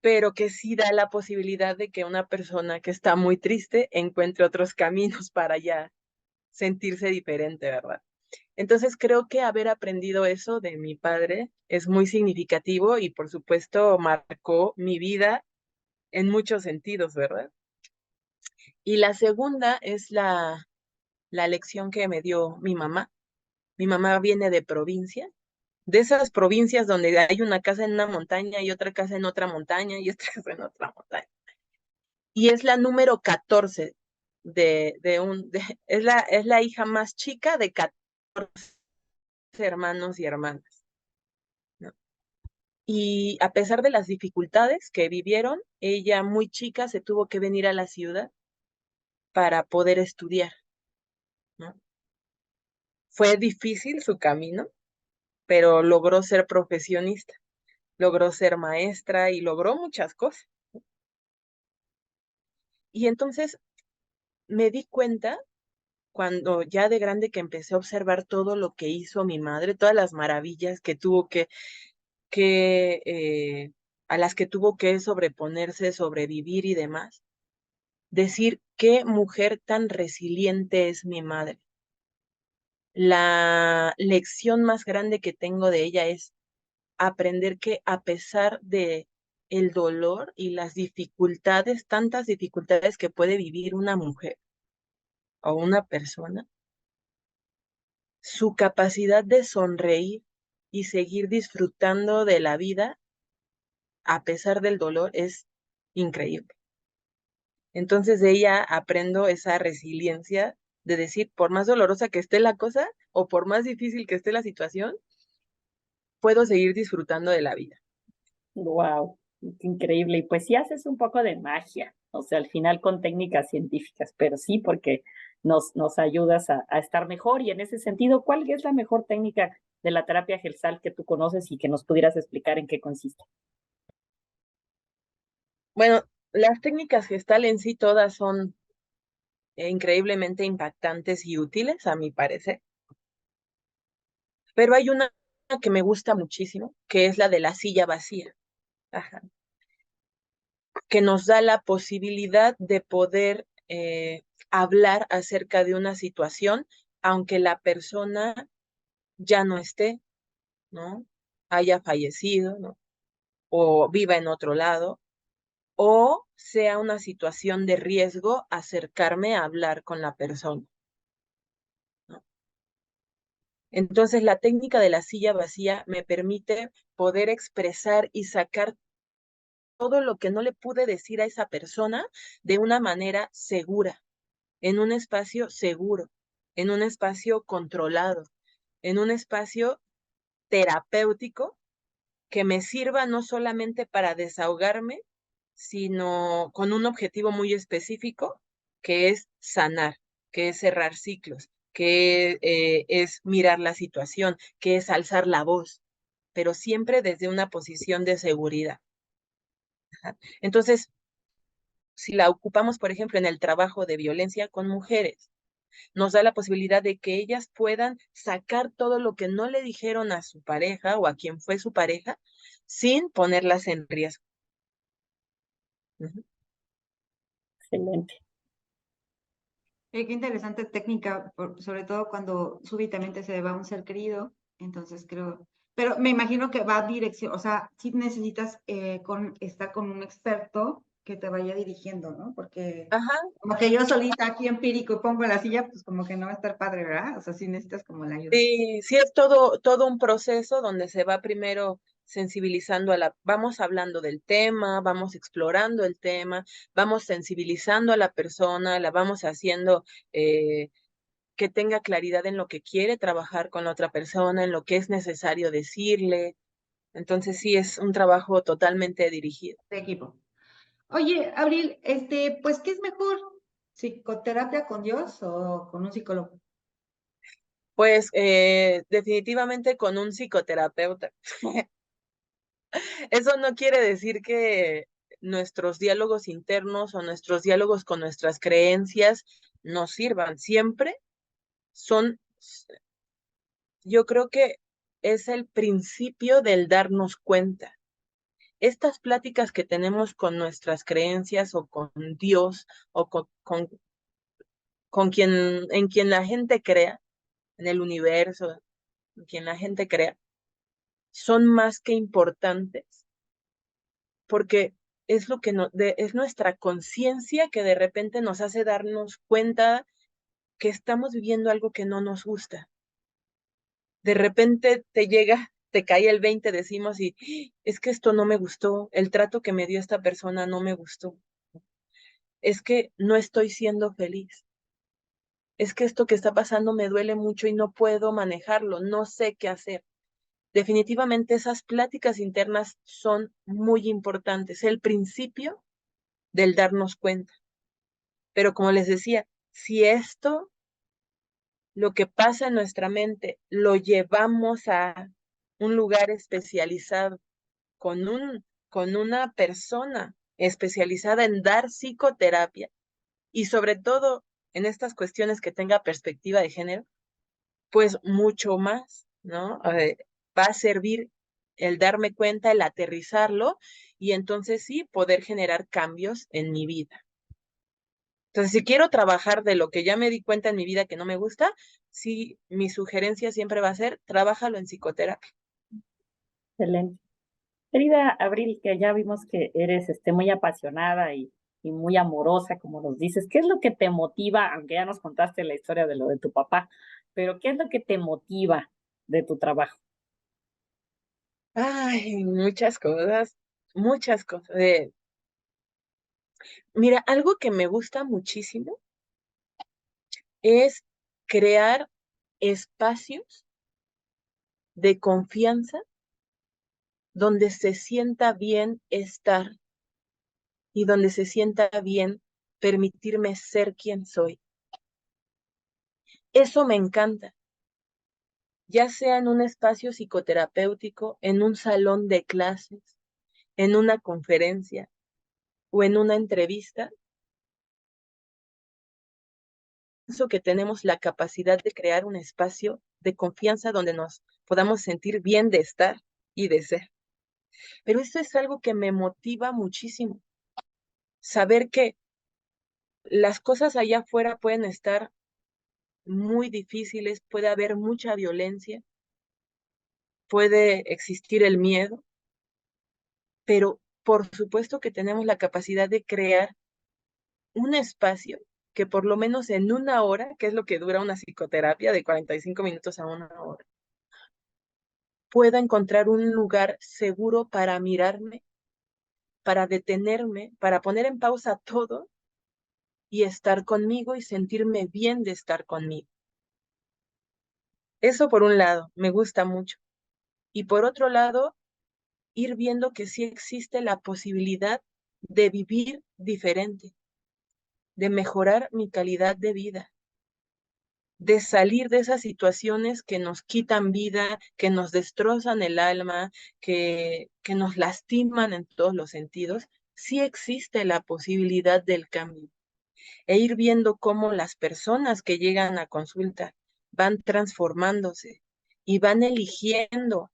Pero que sí da la posibilidad de que una persona que está muy triste encuentre otros caminos para ya sentirse diferente, ¿verdad? Entonces creo que haber aprendido eso de mi padre es muy significativo y por supuesto marcó mi vida en muchos sentidos, ¿verdad? Y la segunda es la lección que me dio mi mamá. Mi mamá viene de provincia, de esas provincias donde hay una casa en una montaña y otra casa en otra montaña y otra casa en otra montaña. Y es la número 14 es la hija más chica de 14 hermanos y hermanas, ¿no? Y a pesar de las dificultades que vivieron, ella muy chica se tuvo que venir a la ciudad para poder estudiar, ¿no? Fue difícil su camino, pero logró ser profesionista, logró ser maestra y logró muchas cosas. Y entonces me di cuenta cuando ya de grande que empecé a observar todo lo que hizo mi madre, todas las maravillas que tuvo que a las que tuvo que sobreponerse, sobrevivir y demás, decir qué mujer tan resiliente es mi madre. La lección más grande que tengo de ella es aprender que a pesar de el dolor y las dificultades, tantas dificultades que puede vivir una mujer o una persona, su capacidad de sonreír y seguir disfrutando de la vida a pesar del dolor es increíble. Entonces de ella aprendo esa resiliencia de decir, por más dolorosa que esté la cosa o por más difícil que esté la situación, puedo seguir disfrutando de la vida. Wow, increíble. Y pues sí haces un poco de magia, o sea, al final con técnicas científicas, pero sí porque nos ayudas a estar mejor. Y en ese sentido, ¿cuál es la mejor técnica de la terapia Gestalt que tú conoces y que nos pudieras explicar en qué consiste? Bueno, las técnicas Gestalt en sí todas son increíblemente impactantes y útiles, a mi parecer, pero hay una que me gusta muchísimo, que es la de la silla vacía. Ajá. Que nos da la posibilidad de poder hablar acerca de una situación, aunque la persona ya no esté, ¿no? Haya fallecido, ¿no? O viva en otro lado, o sea una situación de riesgo acercarme a hablar con la persona, ¿no? Entonces, la técnica de la silla vacía me permite poder expresar y sacar todo lo que no le pude decir a esa persona de una manera segura, en un espacio seguro, en un espacio controlado, en un espacio terapéutico que me sirva no solamente para desahogarme, sino con un objetivo muy específico, que es sanar, que es cerrar ciclos, que es mirar la situación, que es alzar la voz, pero siempre desde una posición de seguridad. Entonces, si la ocupamos, por ejemplo, en el trabajo de violencia con mujeres, nos da la posibilidad de que ellas puedan sacar todo lo que no le dijeron a su pareja o a quien fue su pareja sin ponerlas en riesgo. Excelente. Qué interesante técnica, sobre todo cuando súbitamente se va un ser querido. Entonces creo, pero me imagino que va a dirección, o sea, sí necesitas estar con un experto que te vaya dirigiendo, ¿no? Porque Ajá, como que yo solita aquí empírico pongo la silla, pues como que no va a estar padre, ¿verdad? O sea, sí necesitas como la ayuda. sí, sí es todo un proceso donde se va primero sensibilizando vamos hablando del tema, vamos explorando el tema, vamos sensibilizando a la persona, la vamos haciendo que tenga claridad en lo que quiere trabajar con la otra persona, en lo que es necesario decirle. Entonces sí es un trabajo totalmente dirigido. De equipo. Oye, Abril, pues, ¿qué es mejor? ¿Psicoterapia con Dios o con un psicólogo? Pues definitivamente con un psicoterapeuta. Eso no quiere decir que nuestros diálogos internos o nuestros diálogos con nuestras creencias nos sirvan. Siempre son, yo creo que es el principio del darnos cuenta. Estas pláticas que tenemos con nuestras creencias o con Dios o con en quien la gente crea, en el universo, en quien la gente crea, son más que importantes porque es lo que es nuestra conciencia que de repente nos hace darnos cuenta que estamos viviendo algo que no nos gusta. De repente te llega, te cae el 20, decimos, y es que esto no me gustó, el trato que me dio esta persona no me gustó. es que no estoy siendo feliz. Es que esto que está pasando me duele mucho y no puedo manejarlo, no sé qué hacer. Definitivamente esas pláticas internas son muy importantes, el principio del darnos cuenta. Pero como les decía, si esto, lo que pasa en nuestra mente, lo llevamos a un lugar especializado, con una persona especializada en dar psicoterapia y sobre todo en estas cuestiones que tenga perspectiva de género, pues mucho más, ¿no? Va a servir el darme cuenta, el aterrizarlo y entonces sí poder generar cambios en mi vida. Entonces, si quiero trabajar de lo que ya me di cuenta en mi vida que no me gusta, sí, mi sugerencia siempre va a ser, trabájalo en psicoterapia. Excelente. Querida Abril, que ya vimos que eres muy apasionada y muy amorosa, como nos dices, ¿qué es lo que te motiva, aunque ya nos contaste la historia de lo de tu papá, pero qué es lo que te motiva de tu trabajo? Ay, muchas cosas, muchas cosas. Mira, algo que me gusta muchísimo es crear espacios de confianza donde se sienta bien estar y donde se sienta bien permitirme ser quien soy. Eso me encanta, ya sea en un espacio psicoterapéutico, en un salón de clases, en una conferencia o en una entrevista. Pienso que tenemos la capacidad de crear un espacio de confianza donde nos podamos sentir bien de estar y de ser. Pero eso es algo que me motiva muchísimo, saber que las cosas allá afuera pueden estar muy difíciles, puede haber mucha violencia, puede existir el miedo, pero por supuesto que tenemos la capacidad de crear un espacio que por lo menos en una hora, que es lo que dura una psicoterapia de 45 minutos a una hora, pueda encontrar un lugar seguro para mirarme, para detenerme, para poner en pausa todo y estar conmigo y sentirme bien de estar conmigo. Eso por un lado, me gusta mucho. Y por otro lado, ir viendo que sí existe la posibilidad de vivir diferente, de mejorar mi calidad de vida, de salir de esas situaciones que nos quitan vida, que nos destrozan el alma, que nos lastiman en todos los sentidos. Sí existe la posibilidad del cambio e ir viendo cómo las personas que llegan a consulta van transformándose y van eligiendo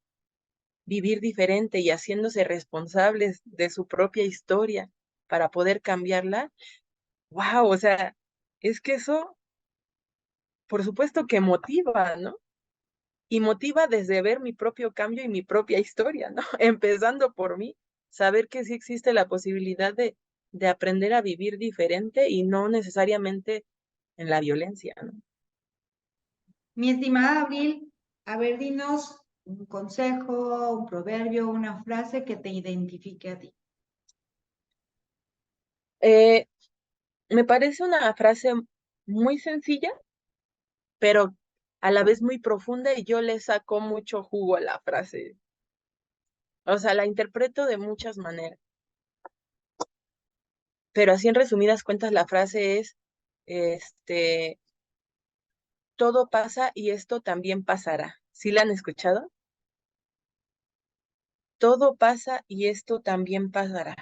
vivir diferente y haciéndose responsables de su propia historia para poder cambiarla. Wow, o sea, es que eso, por supuesto que motiva, ¿no? Y motiva desde ver mi propio cambio y mi propia historia, ¿no? Empezando por mí, saber que sí existe la posibilidad de aprender a vivir diferente y no necesariamente en la violencia, ¿no? Mi estimada Abril, a ver, dinos un consejo, un proverbio, una frase que te identifique a ti. Eh, Me parece una frase muy sencilla, pero a la vez muy profunda y yo le saco mucho jugo a la frase. O sea, la interpreto de muchas maneras, pero así en resumidas cuentas la frase es, este, todo pasa y esto también pasará. ¿Sí la han escuchado? Todo pasa y esto también pasará.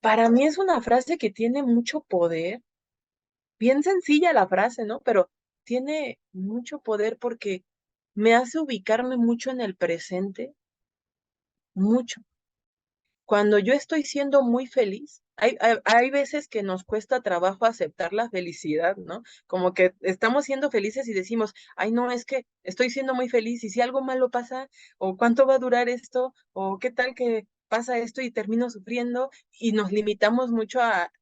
Para mí es una frase que tiene mucho poder, bien sencilla la frase, ¿no? Pero tiene mucho poder porque me hace ubicarme mucho en el presente, mucho. Cuando yo estoy siendo muy feliz, hay veces que nos cuesta trabajo aceptar la felicidad, ¿no? Como que estamos siendo felices y decimos, ay, no, es que estoy siendo muy feliz y si algo malo pasa, o cuánto va a durar esto, o qué tal que pasa esto y termino sufriendo y nos limitamos mucho a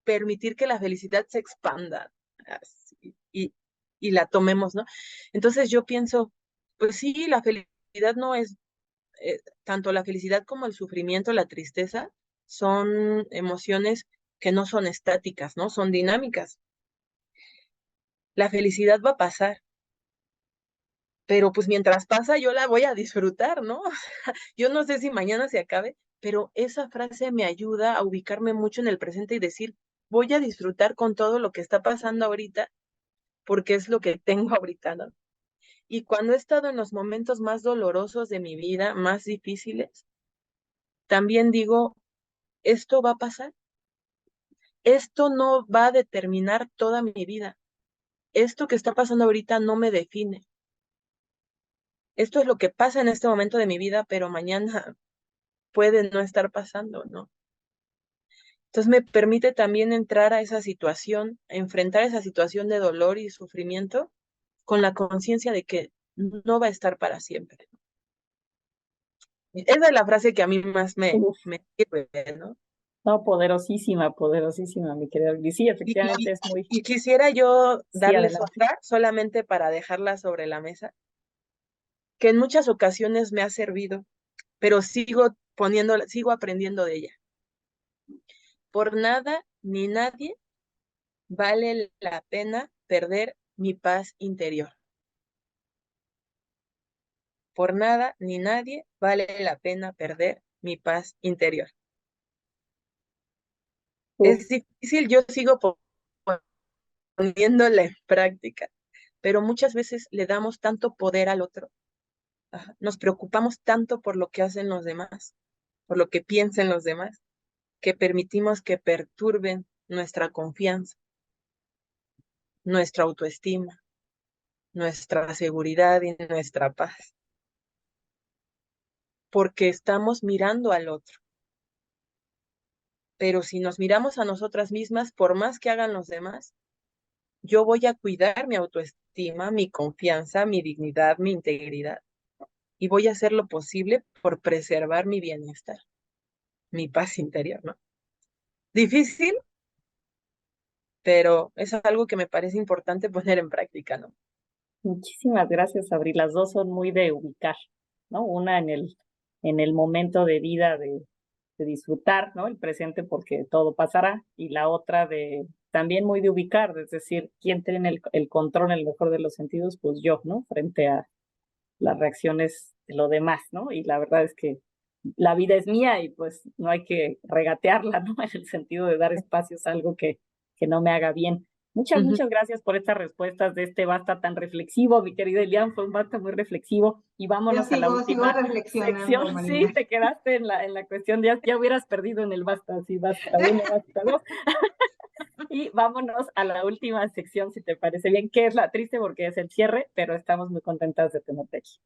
permitir que la felicidad se expanda así, y la tomemos, ¿no? Entonces yo pienso, pues sí, la felicidad no es tanto la felicidad como el sufrimiento, la tristeza, son emociones que no son estáticas, ¿no? Son dinámicas. La felicidad va a pasar, pero pues mientras pasa yo la voy a disfrutar, ¿no? Yo no sé si mañana se acabe, pero esa frase me ayuda a ubicarme mucho en el presente y decir, voy a disfrutar con todo lo que está pasando ahorita, porque es lo que tengo ahorita, ¿no? Y cuando he estado en los momentos más dolorosos de mi vida, más difíciles, también digo, esto va a pasar, esto no va a determinar toda mi vida, esto que está pasando ahorita no me define, esto es lo que pasa en este momento de mi vida, pero mañana puede no estar pasando, ¿no? Entonces me permite también entrar a esa situación, enfrentar esa situación de dolor y sufrimiento con la conciencia de que no va a estar para siempre. Esa es la frase que a mí más Uf, me sirve, ¿no? no, poderosísima, poderosísima, mi querida. Y sí, Y, efectivamente y- es muy, y quisiera yo sí, darles adelante. otra, solamente para dejarla sobre la mesa, que en muchas ocasiones me ha servido, pero sigo aprendiendo de ella. Por nada ni nadie vale la pena perder mi paz interior. Por nada ni nadie vale la pena perder mi paz interior. Uf, Es difícil, yo sigo poniéndola en práctica, pero muchas veces le damos tanto poder al otro. Ajá. Nos preocupamos tanto por lo que hacen los demás, por lo que piensen los demás, que permitimos que perturben nuestra confianza, nuestra autoestima, nuestra seguridad y nuestra paz, porque estamos mirando al otro. Pero si nos miramos a nosotras mismas, por más que hagan los demás, yo voy a cuidar mi autoestima, mi confianza, mi dignidad, mi integridad, y voy a hacer lo posible por preservar mi bienestar, mi paz interior, ¿no? Difícil, pero es algo que me parece importante poner en práctica, ¿no? muchísimas gracias, Abril. Las dos son muy de ubicar, ¿no? Una en el momento de vida de disfrutar, ¿no? El presente porque todo pasará, y la otra de también muy de ubicar, es decir, quién tiene el control en el mejor de los sentidos, pues yo, ¿no? Frente a las reacciones de lo demás, ¿no? Y la verdad es que la vida es mía y pues no hay que regatearla, ¿no? En el sentido de dar espacios a algo que no me haga bien. Muchas, Ujú. muchas gracias por estas respuestas de este basta tan reflexivo, mi querida Elian, fue un basta muy reflexivo y Yo vámonos a la sigo última sección. reflexionando, Sí, Marina. te quedaste en la cuestión, ya hubieras perdido en el basta, sí, basta uno, basta dos. Y vámonos a la última sección, si te parece bien, que es la triste porque es el cierre, pero estamos muy contentas de tenerte aquí.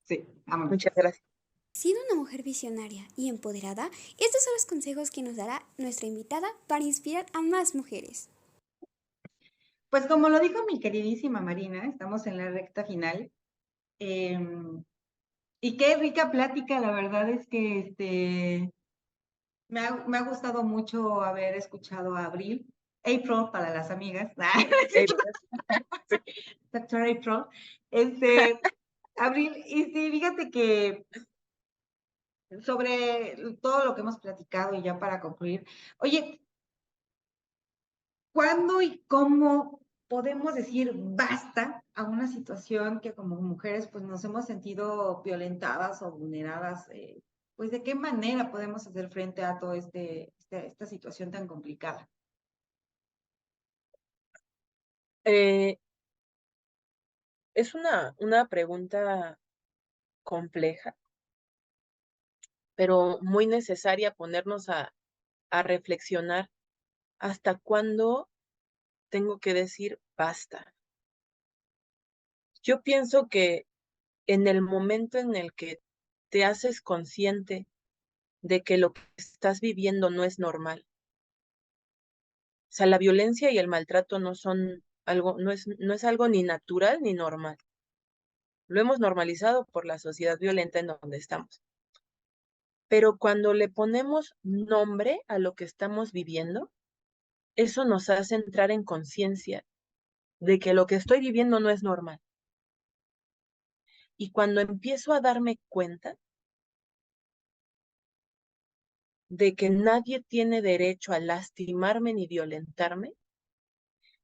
Sí, vámonos. Muchas gracias. Siendo una mujer visionaria y empoderada, estos son los consejos que nos dará nuestra invitada para inspirar a más mujeres. Pues como lo dijo mi queridísima Marina, estamos en la recta final. Y qué rica plática, la verdad es que me ha gustado mucho haber escuchado a Abril. April para las amigas. Doctor April. Abril, y sí, fíjate que sobre todo lo que hemos platicado y ya para concluir, oye, ¿cuándo y cómo podemos decir basta a una situación que como mujeres pues nos hemos sentido violentadas o vulneradas? Pues de qué manera podemos hacer frente a toda esta situación tan complicada. Eh, es una pregunta compleja, pero muy necesaria ponernos a reflexionar hasta cuándo tengo que decir basta. Yo pienso que en el momento en el que te haces consciente de que lo que estás viviendo no es normal, o sea, la violencia y el maltrato no son algo, no es algo ni natural ni normal. Lo hemos normalizado por la sociedad violenta en donde estamos. Pero cuando le ponemos nombre a lo que estamos viviendo, eso nos hace entrar en conciencia de que lo que estoy viviendo no es normal. Y cuando empiezo a darme cuenta, de que nadie tiene derecho a lastimarme ni violentarme,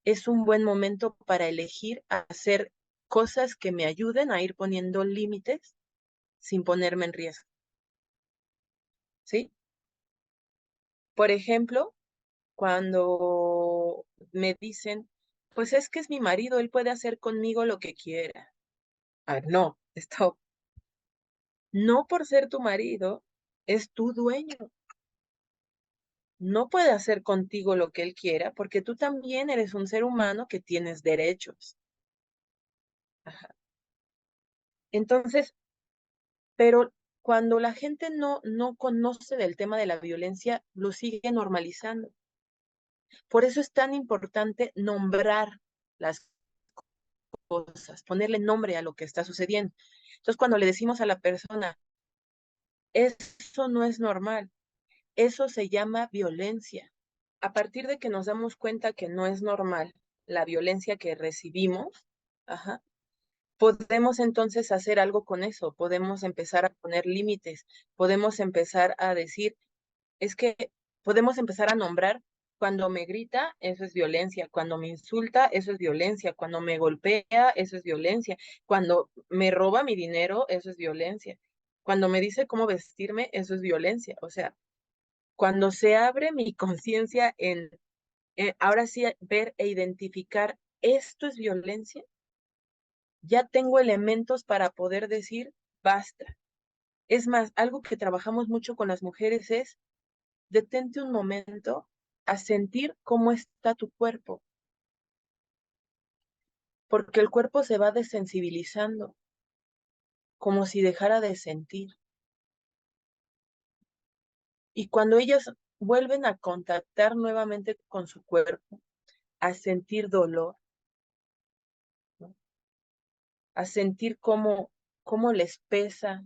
es un buen momento para elegir hacer cosas que me ayuden a ir poniendo límites sin ponerme en riesgo. ¿Sí? Por ejemplo, cuando me dicen, pues es que es mi marido, él puede hacer conmigo lo que quiera. Ah, no, stop. No por ser tu marido, es tu dueño. No puede hacer contigo lo que él quiera porque tú también eres un ser humano que tienes derechos. Ajá. Entonces, pero cuando la gente no conoce del tema de la violencia, lo sigue normalizando. Por eso es tan importante nombrar las cosas, ponerle nombre a lo que está sucediendo. Entonces, cuando le decimos a la persona, eso no es normal, eso se llama violencia. A partir de que nos damos cuenta que no es normal la violencia que recibimos, ajá, podemos entonces hacer algo con eso, podemos empezar a poner límites, podemos empezar a decir, es que podemos empezar a nombrar cuando me grita, eso es violencia, cuando me insulta, eso es violencia, cuando me golpea, eso es violencia, cuando me roba mi dinero, eso es violencia, cuando me dice cómo vestirme, eso es violencia. O sea, cuando se abre mi conciencia en, ahora sí, ver e identificar esto es violencia, ya tengo elementos para poder decir basta. Es más, algo que trabajamos mucho con las mujeres es detente un momento a sentir cómo está tu cuerpo, porque el cuerpo se va desensibilizando, como si dejara de sentir. Y cuando ellas vuelven a contactar nuevamente con su cuerpo, a sentir dolor, ¿no? A sentir cómo les pesa,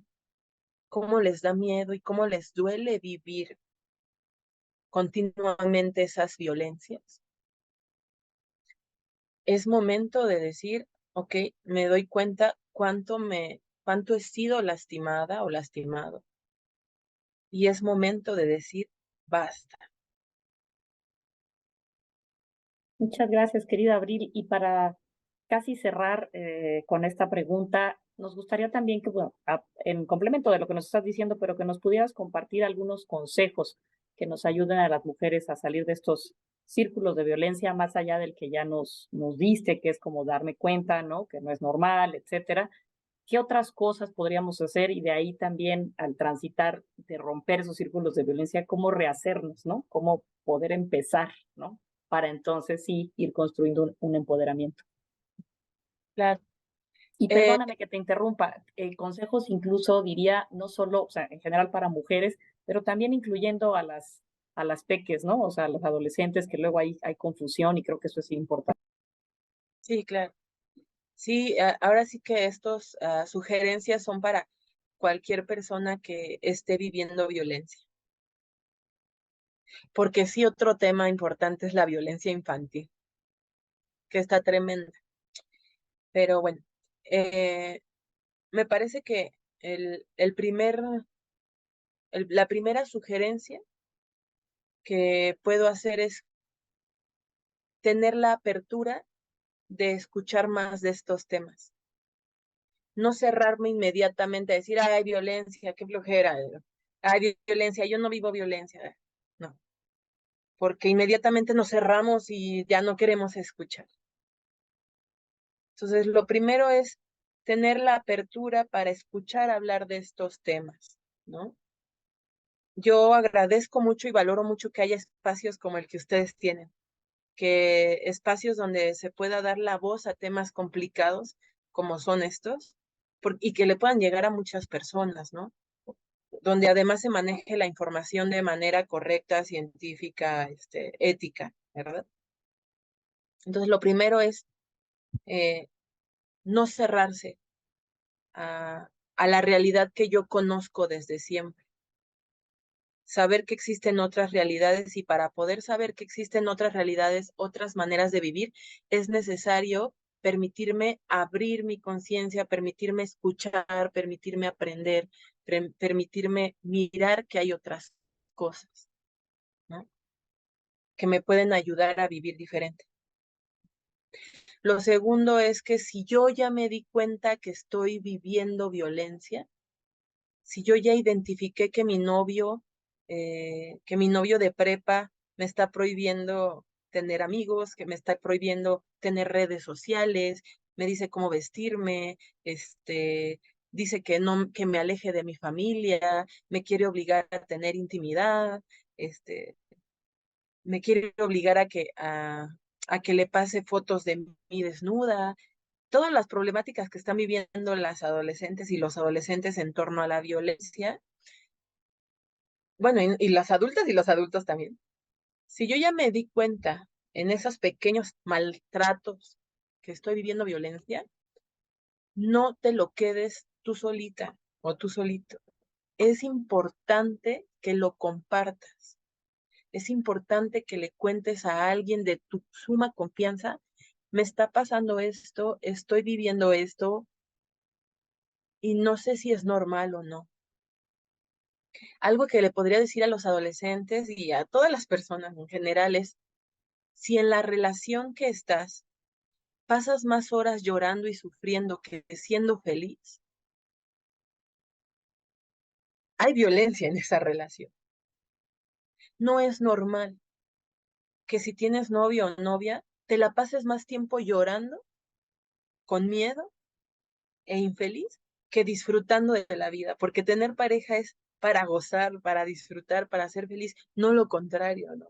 cómo les da miedo y cómo les duele vivir continuamente esas violencias, es momento de decir, ok, me doy cuenta cuánto he sido lastimada o lastimado. Y es momento de decir, basta. Muchas gracias, querida Abril. Y para casi cerrar con esta pregunta, nos gustaría también que, bueno, en complemento de lo que nos estás diciendo, pero que nos pudieras compartir algunos consejos que nos ayuden a las mujeres a salir de estos círculos de violencia, más allá del que ya nos diste, que es como darme cuenta, ¿no? Que no es normal, etcétera. ¿Qué otras cosas podríamos hacer? Y de ahí también, al transitar, de romper esos círculos de violencia, cómo rehacernos, ¿no? Cómo poder empezar, ¿no? Para entonces sí ir construyendo un empoderamiento. Claro. Y perdóname que te interrumpa, consejos incluso diría, no solo, o sea, en general para mujeres, pero también incluyendo a las peques, ¿no? O sea, a los adolescentes, que luego hay confusión y creo que eso es importante. Sí, claro. Sí, ahora sí que estos sugerencias son para cualquier persona que esté viviendo violencia. Porque sí, otro tema importante es la violencia infantil, que está tremenda. Pero bueno, me parece que la primera sugerencia que puedo hacer es tener la apertura de escuchar más de estos temas. No cerrarme inmediatamente a decir, hay violencia, qué flojera, hay violencia, yo no vivo violencia. No, porque inmediatamente nos cerramos y ya no queremos escuchar. Entonces, lo primero es tener la apertura para escuchar hablar de estos temas, ¿no? Yo agradezco mucho y valoro mucho que haya espacios como el que ustedes tienen, que espacios donde se pueda dar la voz a temas complicados como son estos, y que le puedan llegar a muchas personas, ¿no? Donde además se maneje la información de manera correcta, científica, ética, ¿verdad? Entonces, lo primero es no cerrarse a la realidad que yo conozco desde siempre. Saber que existen otras realidades, y para poder saber que existen otras realidades, otras maneras de vivir, es necesario permitirme abrir mi conciencia, permitirme escuchar, permitirme aprender, permitirme mirar que hay otras cosas, ¿no? Que me pueden ayudar a vivir diferente. Lo segundo es que si yo ya me di cuenta que estoy viviendo violencia, si yo ya identifiqué que mi novio de prepa me está prohibiendo tener amigos, que me está prohibiendo tener redes sociales, me dice cómo vestirme, dice que no, que me aleje de mi familia, me quiere obligar a tener intimidad, me quiere obligar a que le pase fotos de mí desnuda, todas las problemáticas que están viviendo las adolescentes y los adolescentes en torno a la violencia, bueno, y las adultas y los adultos también. Si yo ya me di cuenta en esos pequeños maltratos que estoy viviendo violencia, no te lo quedes tú solita o tú solito. Es importante que lo compartas. Es importante que le cuentes a alguien de tu suma confianza, me está pasando esto, estoy viviendo esto y no sé si es normal o no. Algo que le podría decir a los adolescentes y a todas las personas en general es, si en la relación que estás pasas más horas llorando y sufriendo que siendo feliz, hay violencia en esa relación. No es normal que si tienes novio o novia, te la pases más tiempo llorando, con miedo e infeliz, que disfrutando de la vida, porque tener pareja es para gozar, para disfrutar, para ser feliz, no lo contrario, ¿no?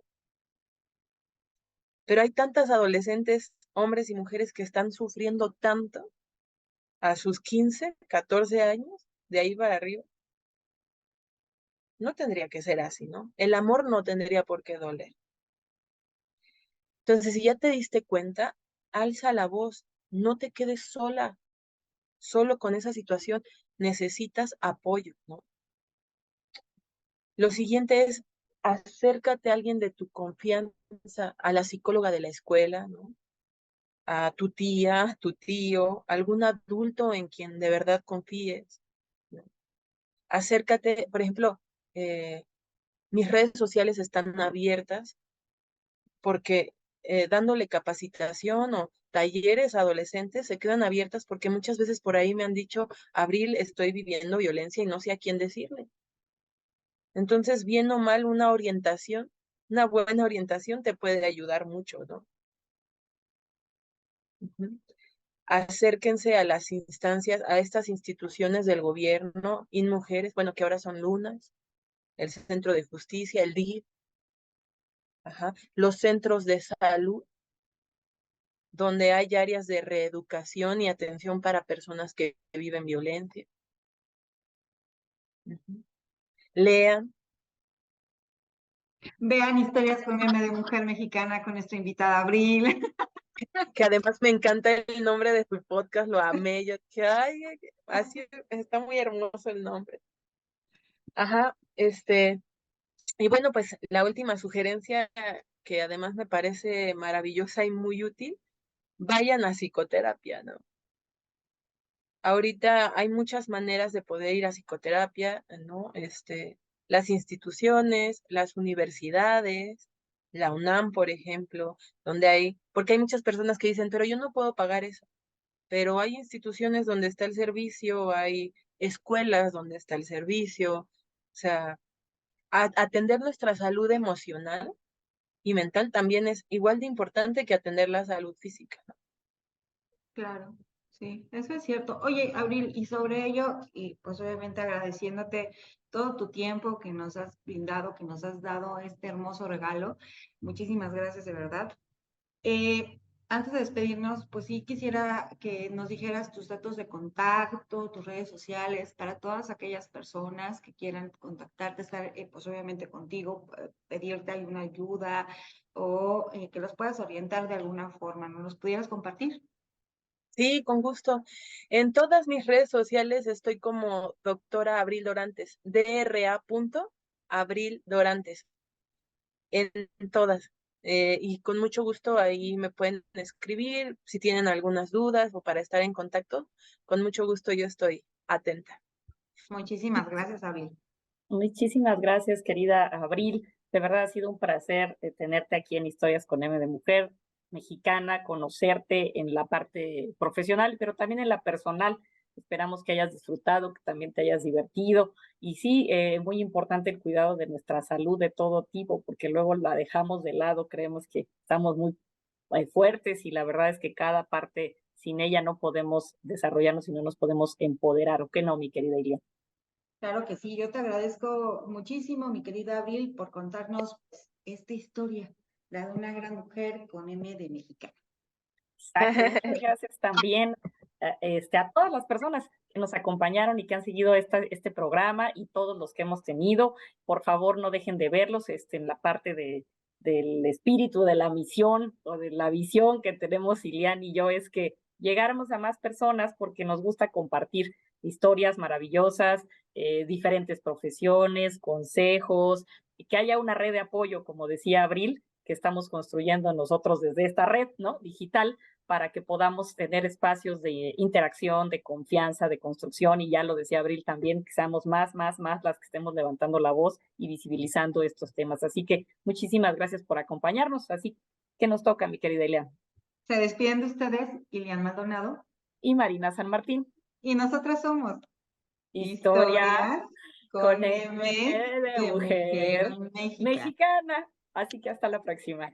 Pero hay tantas adolescentes, hombres y mujeres, que están sufriendo tanto a sus 15, 14 años, de ahí para arriba. No tendría que ser así, ¿no? El amor no tendría por qué doler. Entonces, si ya te diste cuenta, alza la voz, no te quedes sola, solo con esa situación, necesitas apoyo, ¿no? Lo siguiente es, acércate a alguien de tu confianza, a la psicóloga de la escuela, ¿no? A tu tía, tu tío, algún adulto en quien de verdad confíes, ¿no? Acércate, por ejemplo, mis redes sociales están abiertas porque dándole capacitación o talleres a adolescentes se quedan abiertas porque muchas veces por ahí me han dicho, Abril, estoy viviendo violencia y no sé a quién decirle. Entonces, bien o mal, una orientación, una buena orientación te puede ayudar mucho, ¿no? Ujú. Acérquense a las instancias, a estas instituciones del gobierno, InMujeres, bueno, que ahora son Lunas, el Centro de Justicia, el DIF, ajá, los centros de salud, donde hay áreas de reeducación y atención para personas que viven violencia. Ujú. Lean, Vean Historias con Meme de Mujer Mexicana con nuestra invitada Abril. que además me encanta el nombre de tu podcast, lo amé, yo dije, ay, así está muy hermoso el nombre. Ajá, y bueno, pues la última sugerencia que además me parece maravillosa y muy útil, vayan a psicoterapia, ¿no? Ahorita hay muchas maneras de poder ir a psicoterapia, ¿no? Las instituciones, las universidades, la UNAM, por ejemplo, donde porque hay muchas personas que dicen, pero yo no puedo pagar eso, pero hay instituciones donde está el servicio, hay escuelas donde está el servicio, o sea, atender nuestra salud emocional y mental también es igual de importante que atender la salud física, ¿no? Claro, sí, eso es cierto. Oye, Abril, y sobre ello, y pues obviamente agradeciéndote todo tu tiempo que nos has brindado, que nos has dado este hermoso regalo. Muchísimas gracias, de verdad. Eh, Antes de despedirnos, pues sí quisiera que nos dijeras tus datos de contacto, tus redes sociales, para todas aquellas personas que quieran contactarte, estar pues obviamente contigo, pedirte alguna ayuda o que los puedas orientar de alguna forma. ¿No los pudieras compartir? Sí, con gusto. En todas mis redes sociales estoy como doctora Abril Dorantes, DRA. Abril Dorantes, en todas. Y con mucho gusto ahí me pueden escribir si tienen algunas dudas o para estar en contacto. Con mucho gusto yo estoy atenta. Muchísimas gracias, Abril. Muchísimas gracias, querida Abril. De verdad ha sido un placer tenerte aquí en Historias con M de Mujer Mexicana, conocerte en la parte profesional, pero también en la personal. Esperamos que hayas disfrutado, que también te hayas divertido. Y sí, muy importante el cuidado de nuestra salud de todo tipo, porque luego la dejamos de lado, creemos que estamos muy fuertes y la verdad es que cada parte, sin ella no podemos desarrollarnos y no nos podemos empoderar. ¿O qué no, mi querida Ilia? Claro que sí, yo te agradezco muchísimo, mi querida Abril, por contarnos pues, esta historia, la de una gran mujer con M de mexicana. Exacto. Muchas gracias también a todas las personas que nos acompañaron y que han seguido este programa y todos los que hemos tenido. Por favor, no dejen de verlos en la parte del espíritu, de la misión o de la visión que tenemos Ilian y yo, es que llegáramos a más personas porque nos gusta compartir historias maravillosas, diferentes profesiones, consejos, y que haya una red de apoyo, como decía Abril, que estamos construyendo nosotros desde esta red, ¿no? Digital, para que podamos tener espacios de interacción, de confianza, de construcción, y ya lo decía Abril también, que seamos más las que estemos levantando la voz y visibilizando estos temas. Así que muchísimas gracias por acompañarnos. Así que nos toca, mi querida Ileana. Se despiden de ustedes, Ilian Maldonado. Y Marina San Martín. Y nosotras somos Historias con M de mujer mexicana. Así que hasta la próxima.